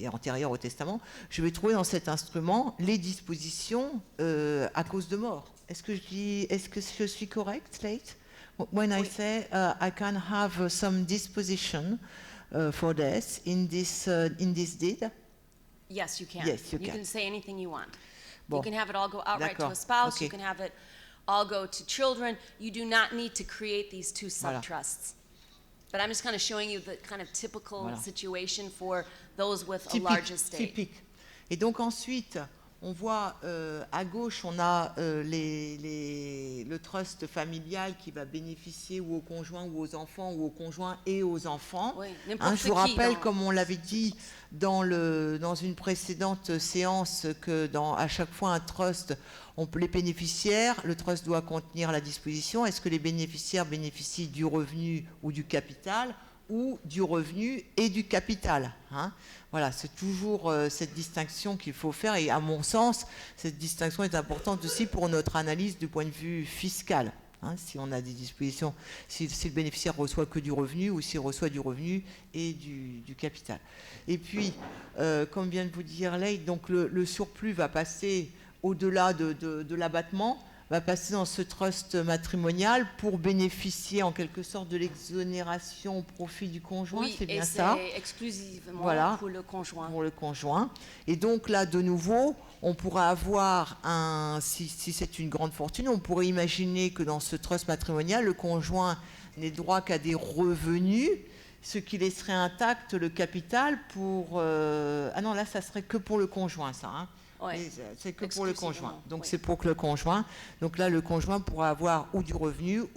et antérieurs au testament, je vais trouver dans cet instrument les dispositions à cause de mort. Est-ce que je suis correct, Slate? When I say I can have some disposition for this in this deed? Yes, you can. Yes, you can. You can say anything you want. Bon. You can have it all go outright to a spouse. Okay. You can have it all go to children. You do not need to create these two sub-trusts. Voilà. But I'm just kind of showing you the kind of typical situation for those with a large estate. Typique. Et donc ensuite, on voit à gauche, on a le trust familial qui va bénéficier ou aux conjoints ou aux enfants, ou aux conjoints et aux enfants. Oui, je vous rappelle, comme on l'avait dit dans une précédente séance, que à chaque fois un trust, les bénéficiaires, le trust doit contenir la disposition. Est-ce que les bénéficiaires bénéficient du revenu ou du capital, ou du revenu et du capital, hein. Voilà, c'est toujours cette distinction qu'il faut faire, et à mon sens, cette distinction est importante aussi pour notre analyse du point de vue fiscal, hein, si on a des dispositions, si le bénéficiaire reçoit que du revenu, ou s'il reçoit du revenu et du capital. Et puis, comme vient de vous dire Leïd, donc le surplus va passer au-delà de l'abattement, va passer dans ce trust matrimonial pour bénéficier en quelque sorte de l'exonération au profit du conjoint, oui, c'est bien ça? Oui, et c'est exclusivement pour le conjoint. Pour le conjoint. Et donc là, de nouveau, on pourra avoir si c'est une grande fortune, on pourrait imaginer que dans ce trust matrimonial, le conjoint n'ait droit qu'à des revenus, ce qui laisserait intact le capital pour... Ah non, là, ça serait que pour le conjoint, ça, hein. Ouais, c'est que pour le conjoint. Donc c'est pour que le conjoint. Donc là, le conjoint pourra avoir ou du revenu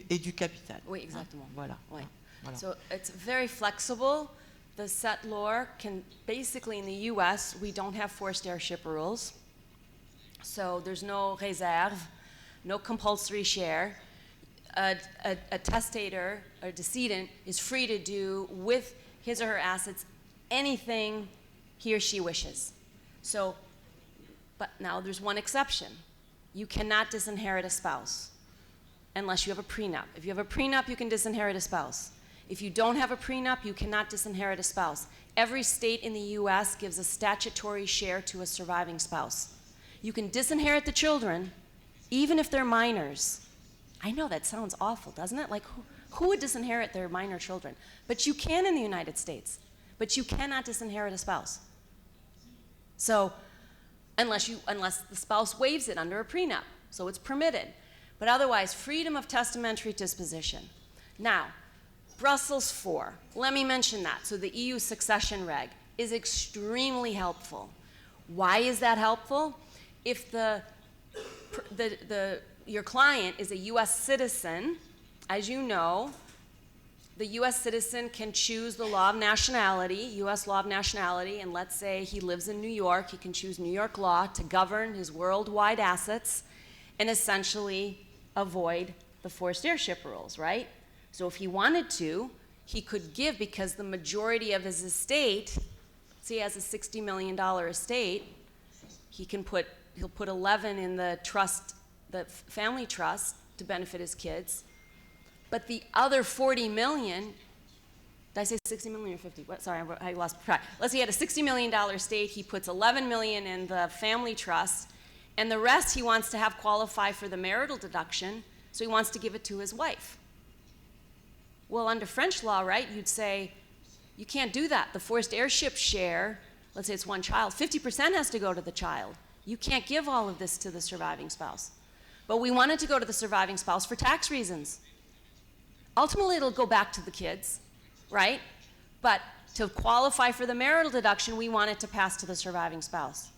et du capital. Oui, exactement. Voilà. Ouais. Voilà. So it's very flexible. The settlor can basically, in the U.S., we don't have forced heirship rules. So there's no réserve, no compulsory share. A testator, a decedent, is free to do with his or her assets anything he or she wishes. So, but now there's one exception. you cannot disinherit a spouse unless you have a prenup. If you have a prenup, you can disinherit a spouse. If you don't have a prenup, you cannot disinherit a spouse. Every state in the US gives a statutory share to a surviving spouse. You can disinherit the children, even if they're minors. I know that sounds awful, doesn't it? Like, who would disinherit their minor children? But you can in the United States. But you cannot disinherit a spouse. So, unless the spouse waives it under a prenup. So it's permitted. But otherwise, freedom of testamentary disposition. Now, Brussels IV, let me mention that. So the EU succession reg is extremely helpful. Why is that helpful? If your client is a US citizen, as you know, the US citizen can choose the law of nationality, US law of nationality, and let's say he lives in New York, he can choose New York law to govern his worldwide assets and essentially avoid the forced heirship rules, right? So if he wanted to, he could give, because the majority of his estate, say he has a $60 million estate, he'll put 11 in the trust, the family trust, to benefit his kids. But the other 40 million, did I say 60 million or 50? What? Sorry, I lost track. Let's say he had a $60 million estate, he puts 11 million in the family trust, and the rest he wants to have qualify for the marital deduction, so he wants to give it to his wife. Well, under French law, right, you'd say, you can't do that. The forced heirship share, let's say it's one child, 50% has to go to the child. You can't give all of this to the surviving spouse. But we want it to go to the surviving spouse for tax reasons. Ultimately, it'll go back to the kids, right? But to qualify for the marital deduction, we want it to pass to the surviving spouse.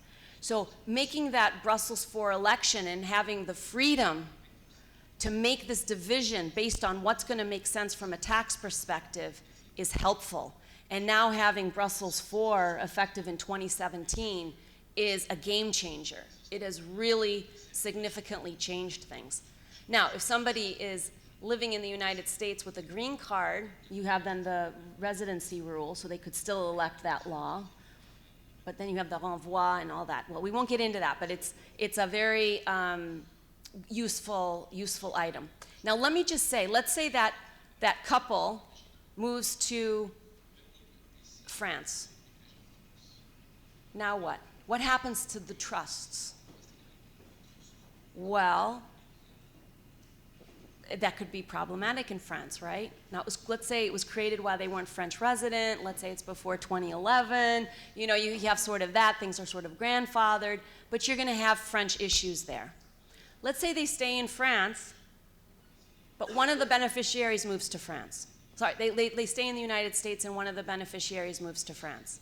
So making that Brussels IV election and having the freedom to make this division based on what's going to make sense from a tax perspective is helpful. And now having Brussels IV effective in 2017 is a game changer. It has really significantly changed things. Now, if somebody is living in the United States with a green card, you have then the residency rule, so they could still elect that law. But then you have the renvoi and all that. Well, we won't get into that, but it's a very useful item. Now, let me just say, let's say that couple moves to France. Now what? What happens to the trusts? Well, that could be problematic in France, right? Now, let's say it was created while they weren't French resident. Let's say it's before 2011. You know, you have sort of that. Things are sort of grandfathered. But you're going to have French issues there. Let's say they stay in France, but one of the beneficiaries moves to France. Sorry, they stay in the United States, and one of the beneficiaries moves to France.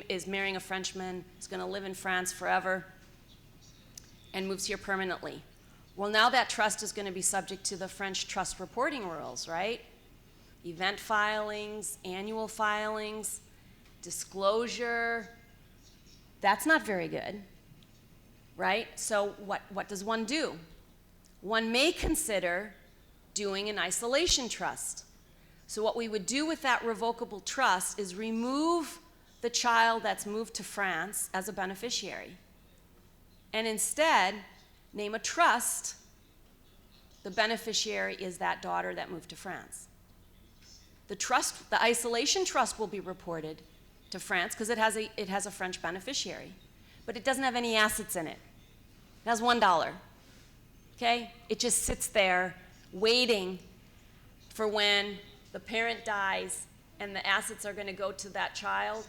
Is marrying a Frenchman, is going to live in France forever, and moves here permanently. Well, now that trust is going to be subject to the French trust reporting rules, right? Event filings, annual filings, disclosure. That's not very good, right? So what does one do? One may consider doing an isolation trust. So what we would do with that revocable trust is remove the child that's moved to France as a beneficiary, and instead name a trust. The beneficiary is that daughter that moved to France. The isolation trust will be reported to France because it has a French beneficiary, but it doesn't have any assets in it. It has $1. Okay? It just sits there waiting for when the parent dies and the assets are going to go to that child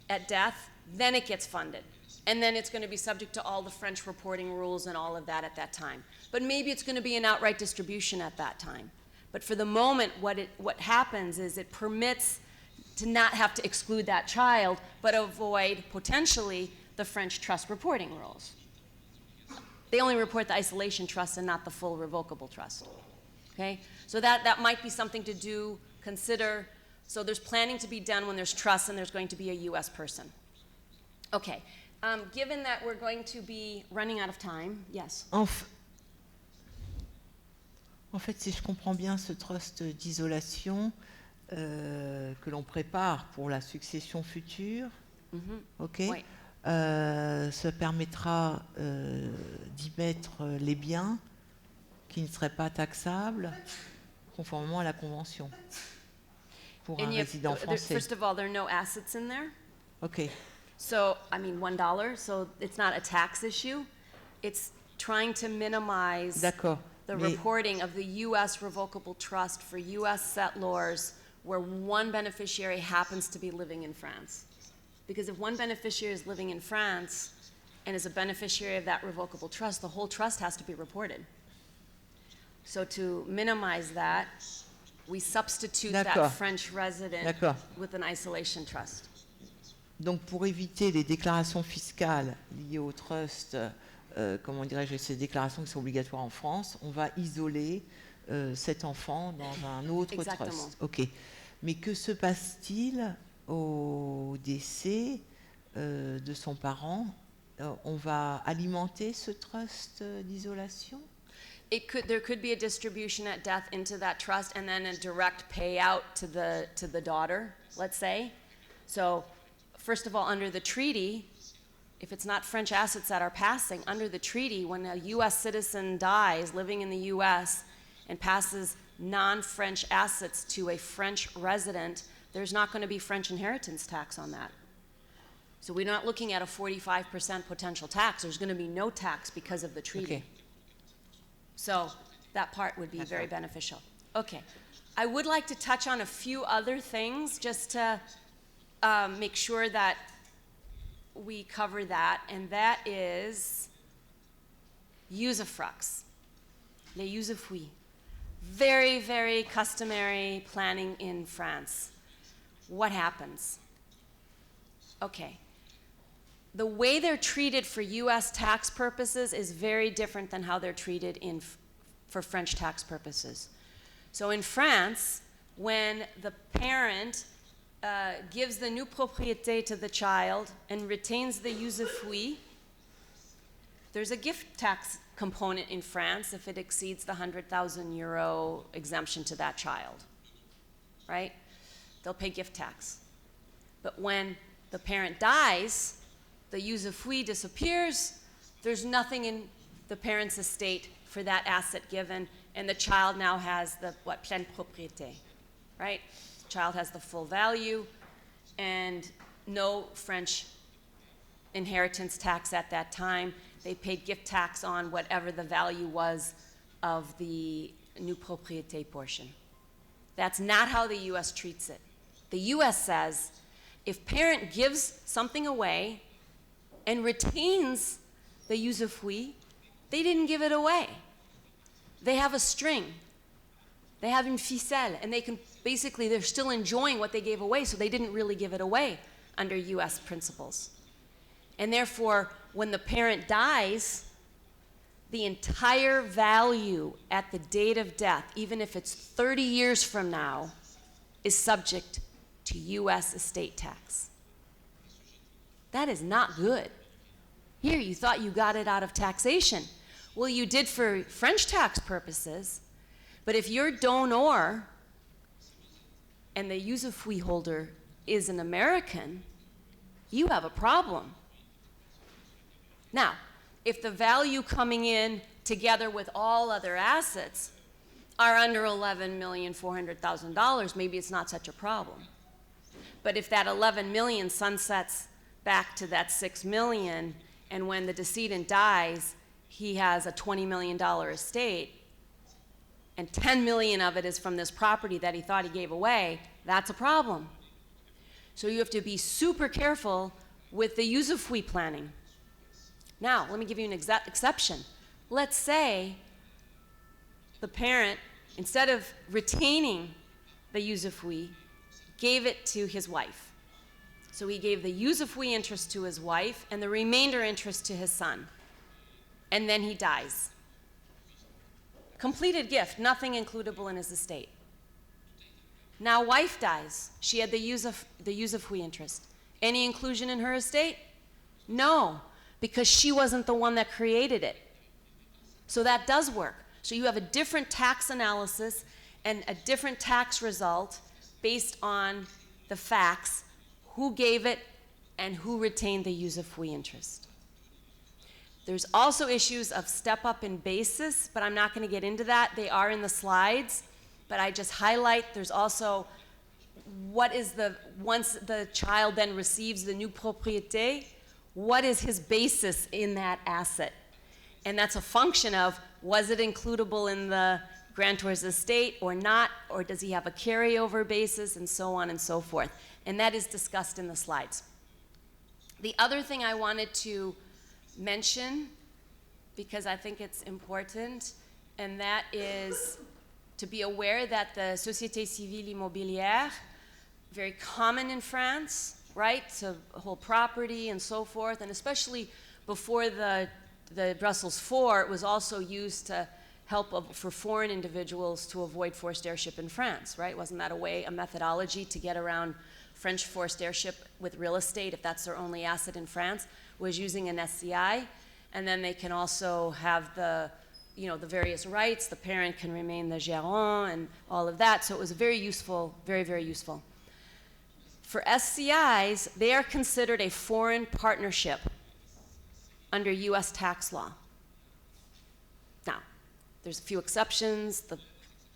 at death, then it gets funded. And then it's going to be subject to all the French reporting rules and all of that at that time. But maybe it's going to be an outright distribution at that time. But for the moment, what happens is it permits to not have to exclude that child, but avoid potentially the French trust reporting rules. They only report the isolation trust and not the full revocable trust. Okay? So that might be something to consider. So there's planning to be done when there's trust and there's going to be a US person. Okay. Given that we're going to be running out of time, yes. En fait, si je comprends bien ce trust d'isolation que l'on prépare pour la succession future, ok. Oui. Ça permettra d'y mettre les biens qui ne seraient pas taxables conformément à la Convention pour un résident français. First of all, there are no assets in there. OK. So, I mean, $1, so it's not a tax issue. It's trying to minimize D'accord. the Mais- reporting of the U.S. revocable trust for U.S. settlors where one beneficiary happens to be living in France. Because if one beneficiary is living in France and is a beneficiary of that revocable trust, the whole trust has to be reported. So to minimize that, we substitute that D'accord. French resident D'accord. with an isolation trust. Donc, pour éviter les déclarations fiscales liées au trust, comment dirais-je, ces déclarations qui sont obligatoires en France, on va isoler cet enfant dans un autre Exactement. trust. OK. Mais que se passe-t-il au décès de son parent? On va alimenter ce trust d'isolation? There could be a distribution at death into that trust and then a direct payout to the daughter, let's say. So, first of all, under the treaty, if it's not French assets that are passing, under the treaty, when a U.S. citizen dies living in the U.S. and passes non-French assets to a French resident, there's not going to be French inheritance tax on that. So we're not looking at a 45% potential tax. There's going to be no tax because of the treaty. OK. So that part would be very beneficial. Okay. I would like to touch on a few other things just to make sure that we cover that, and that is usufructs, les usufruits. Very, very customary planning in France. What happens? Okay. The way they're treated for U.S. tax purposes is very different than how they're treated for French tax purposes. So in France, when the parent gives the nue propriété to the child and retains the usufruit, there's a gift tax component in France if it exceeds the 100,000 euro exemption to that child, right? They'll pay gift tax. But when the parent dies, the usufruit disappears, there's nothing in the parent's estate for that asset given, and the child now has the, pleine propriété, right? The child has the full value, and no French inheritance tax at that time. They paid gift tax on whatever the value was of the nue propriété portion. That's not how the U.S. treats it. The U.S. says, if parent gives something away and retains the usufruit, they didn't give it away. They have a string. They have une ficelle, and they can basically, they're still enjoying what they gave away, so they didn't really give it away under U.S. principles. And therefore, when the parent dies, the entire value at the date of death, even if it's 30 years from now, is subject to U.S. estate tax. That is not good. Here, you thought you got it out of taxation. Well, you did for French tax purposes, but if your donor and the usufruit holder is an American, you have a problem. Now, if the value coming in together with all other assets are under $11,400,000, maybe it's not such a problem. But if that 11 million sunsets back to that 6 million, and when the decedent dies, he has a $20 million estate, and 10 million of it is from this property that he thought he gave away, that's a problem. So you have to be super careful with the usufruit planning. Now, let me give you an exception. Let's say the parent, instead of retaining the usufruit, gave it to his wife. So he gave the usufruit interest to his wife and the remainder interest to his son. And then he dies. Completed gift, nothing includable in his estate. Now wife dies. She had the usufruit interest. Any inclusion in her estate? No, because she wasn't the one that created it. So that does work. So you have a different tax analysis and a different tax result based on the facts, who gave it, and who retained the usufruit interest. There's also issues of step up in basis, but I'm not going to get into that. They are in the slides, but I just highlight there's also what is once the child then receives the new propriété, what is his basis in that asset? And that's a function of, was it includable in the grantor's estate or not, or does he have a carryover basis, and so on and so forth. And that is discussed in the slides. The other thing I wanted to mention, because I think it's important, and that is to be aware that the Société Civile Immobilière, very common in France, right? To hold property and so forth, and especially before the Brussels IV, it was also used to help for foreign individuals to avoid forced heirship in France, right? Wasn't that a methodology to get around French forced heirship with real estate, if that's their only asset in France, was using an SCI, and then they can also have the various rights. The parent can remain the gérant and all of that. So it was very useful, very, very useful. For SCIs, they are considered a foreign partnership under US tax law. Now, there's a few exceptions. The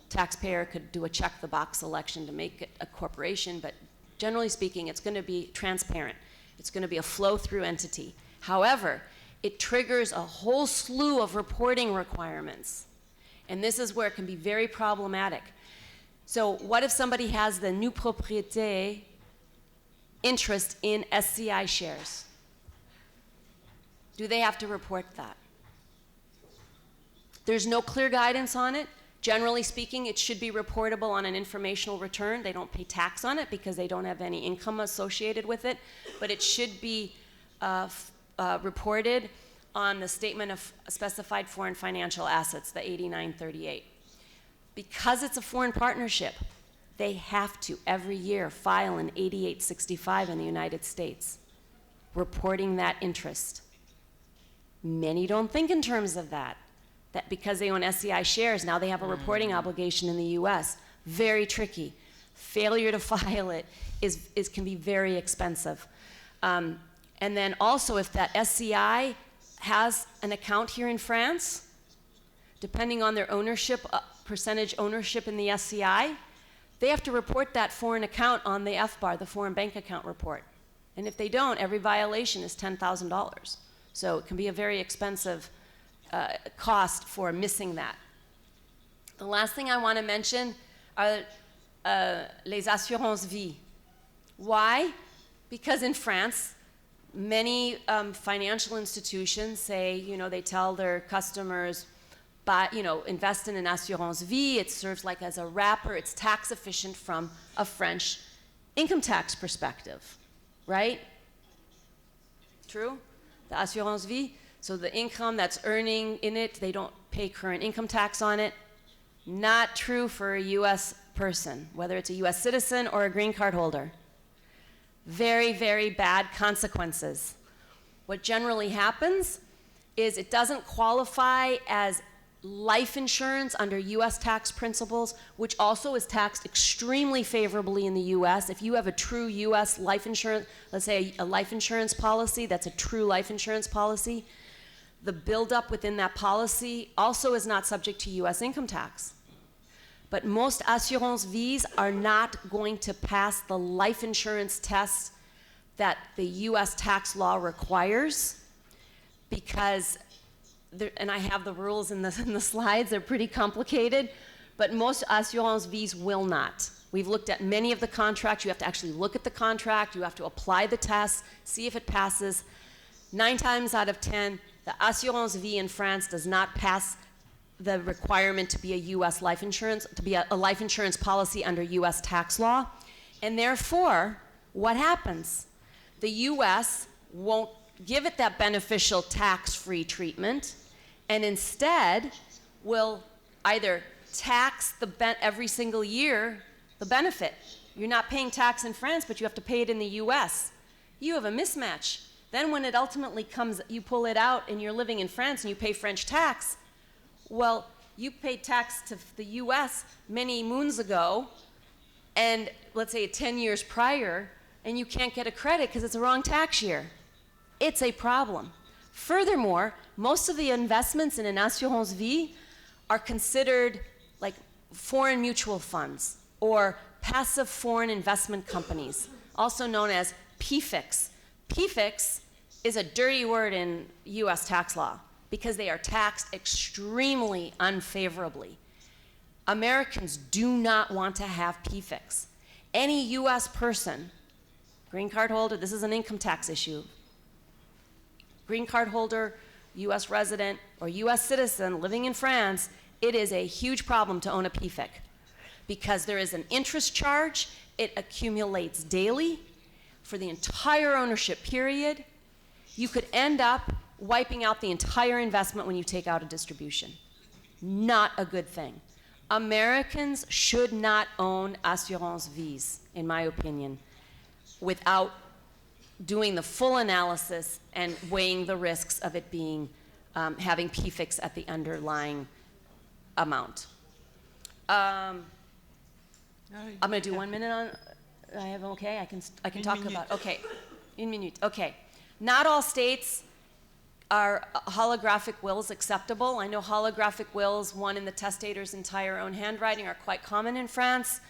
taxpayer could do a check the box election to make it a corporation, but generally speaking, it's going to be transparent. It's going to be a flow-through entity. However, it triggers a whole slew of reporting requirements. And this is where it can be very problematic. So what if somebody has the new propriété interest in SCI shares? Do they have to report that? There's no clear guidance on it. Generally speaking, it should be reportable on an informational return. They don't pay tax on it because they don't have any income associated with it, but it should be reported on the Statement of Specified Foreign Financial Assets, the 8938. Because it's a foreign partnership, they have to every year file an 8865 in the United States, reporting that interest. Many don't think in terms of that because they own SCI shares, now they have a reporting obligation in the US. Very tricky. Failure to file it can be very expensive. And then also, if that SCI has an account here in France, depending on their ownership, percentage ownership in the SCI, they have to report that foreign account on the FBAR, the foreign bank account report. And if they don't, every violation is $10,000. So it can be a very expensive cost for missing that. The last thing I want to mention are les assurances vie. Why? Because in France, many financial institutions say, they tell their customers, invest in an assurance vie. It serves like as a wrapper. It's tax efficient from a French income tax perspective, right? True? The assurance vie. So the income that's earning in it, they don't pay current income tax on it. Not true for a US person, whether it's a US citizen or a green card holder. Very, very bad consequences. What generally happens is it doesn't qualify as life insurance under US tax principles, which also is taxed extremely favorably in the US. If you have a true US life insurance, let's say a life insurance policy, that's a true life insurance policy, the buildup within that policy also is not subject to US income tax. But most assurance vies are not going to pass the life insurance test that the US tax law requires, because and I have the rules in the slides, they're pretty complicated, but most assurance vies will not. We've looked at many of the contracts. You have to actually look at the contract, you have to apply the test, see if it passes. 9 times out of 10, the assurance vie in France does not pass the requirement to be a US life insurance, to be a life insurance policy under US tax law. And therefore, what happens? The US won't give it that beneficial tax-free treatment, and instead will either tax every single year the benefit. You're not paying tax in France, but you have to pay it in the US. You have a mismatch. Then when it ultimately comes, you pull it out and you're living in France and you pay French tax, well, you paid tax to the US many moons ago, and let's say 10 years prior, and you can't get a credit because it's the wrong tax year. It's a problem. Furthermore, most of the investments in an assurance vie are considered like foreign mutual funds or passive foreign investment companies, also known as PFICs. PFICs is a dirty word in US tax law because they are taxed extremely unfavorably. Americans do not want to have PFICs. Any US person, green card holder, this is an income tax issue, green card holder, US resident, or US citizen living in France, it is a huge problem to own a PFIC because there is an interest charge, it accumulates daily for the entire ownership period. You could end up wiping out the entire investment when you take out a distribution. Not a good thing. Americans should not own assurance vies, in my opinion, without doing the full analysis and weighing the risks of it being, having PFICs at the underlying amount. I'm going to do 1 minute on, I have okay? I can talk about, okay. Une minute, okay. Not all states are holographic wills acceptable. I know holographic wills, one in the testator's entire own handwriting, are quite common in France.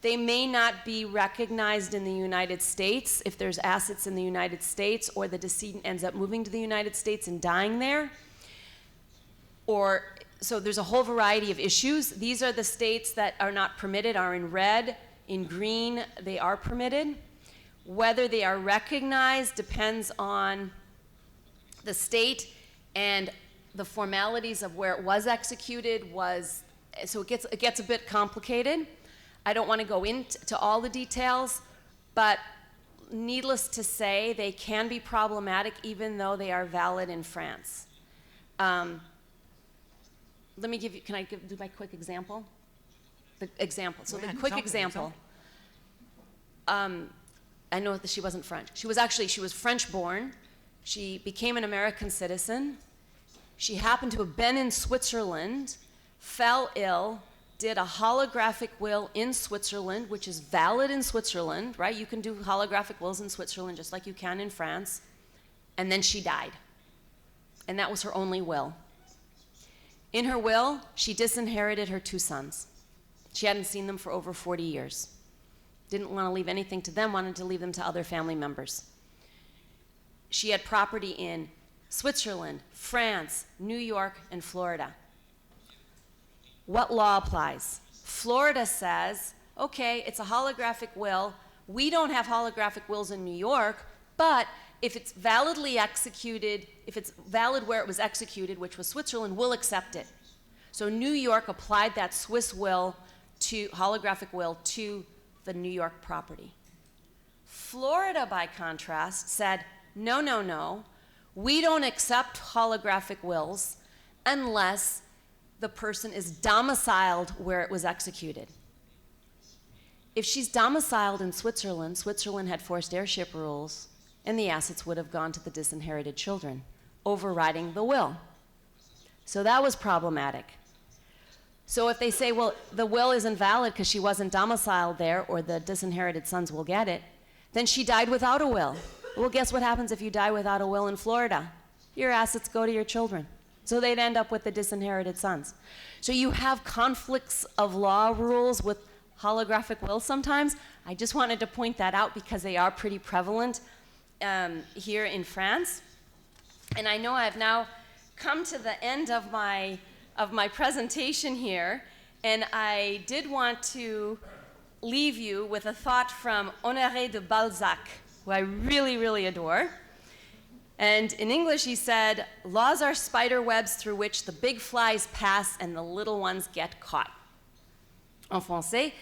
They may not be recognized in the United States if there's assets in the United States or the decedent ends up moving to the United States and dying there. So there's a whole variety of issues. These are the states that are not permitted, are in red. In green, they are permitted. Whether they are recognized depends on the state and the formalities of where it was executed so it gets a bit complicated. I don't want to go into all the details, but needless to say, they can be problematic even though they are valid in France. Let me give you, do my quick example? The example, so the quick example. I know that she wasn't French. She was French born. She became an American citizen. She happened to have been in Switzerland, fell ill, did a holographic will in Switzerland, which is valid in Switzerland, right? You can do holographic wills in Switzerland just like you can in France. And then she died. And that was her only will. In her will, she disinherited her 2 sons. She hadn't seen them for over 40 years. Didn't want to leave anything to them, wanted to leave them to other family members. She had property in Switzerland, France, New York, and Florida. What law applies? Florida says, okay, it's a holographic will. We don't have holographic wills in New York, but if it's validly executed, if it's valid where it was executed, which was Switzerland, we'll accept it. So New York applied that Swiss will holographic will to the New York property. Florida, by contrast, said, no, no, no, we don't accept holographic wills unless the person is domiciled where it was executed. If she's domiciled in Switzerland, Switzerland had forced heirship rules, and the assets would have gone to the disinherited children, overriding the will. So that was problematic. So if they say, well, the will isn't valid because she wasn't domiciled there, or the disinherited sons will get it, then she died without a will. Well, guess what happens if you die without a will in Florida? Your assets go to your children. So they'd end up with the disinherited sons. So you have conflicts of law rules with holographic wills sometimes. I just wanted to point that out because they are pretty prevalent here in France. And I know I've now come to the end of my presentation here, and I did want to leave you with a thought from Honoré de Balzac, who I really, really adore. And in English, he said, laws are spider webs through which the big flies pass and the little ones get caught. En français,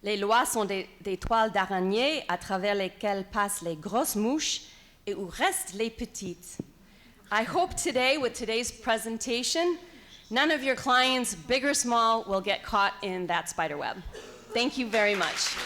les lois sont des toiles d'araignée à travers lesquelles passent les grosses mouches et où restent les petites. I hope today, with today's presentation, none of your clients, big or small, will get caught in that spider web. Thank you very much.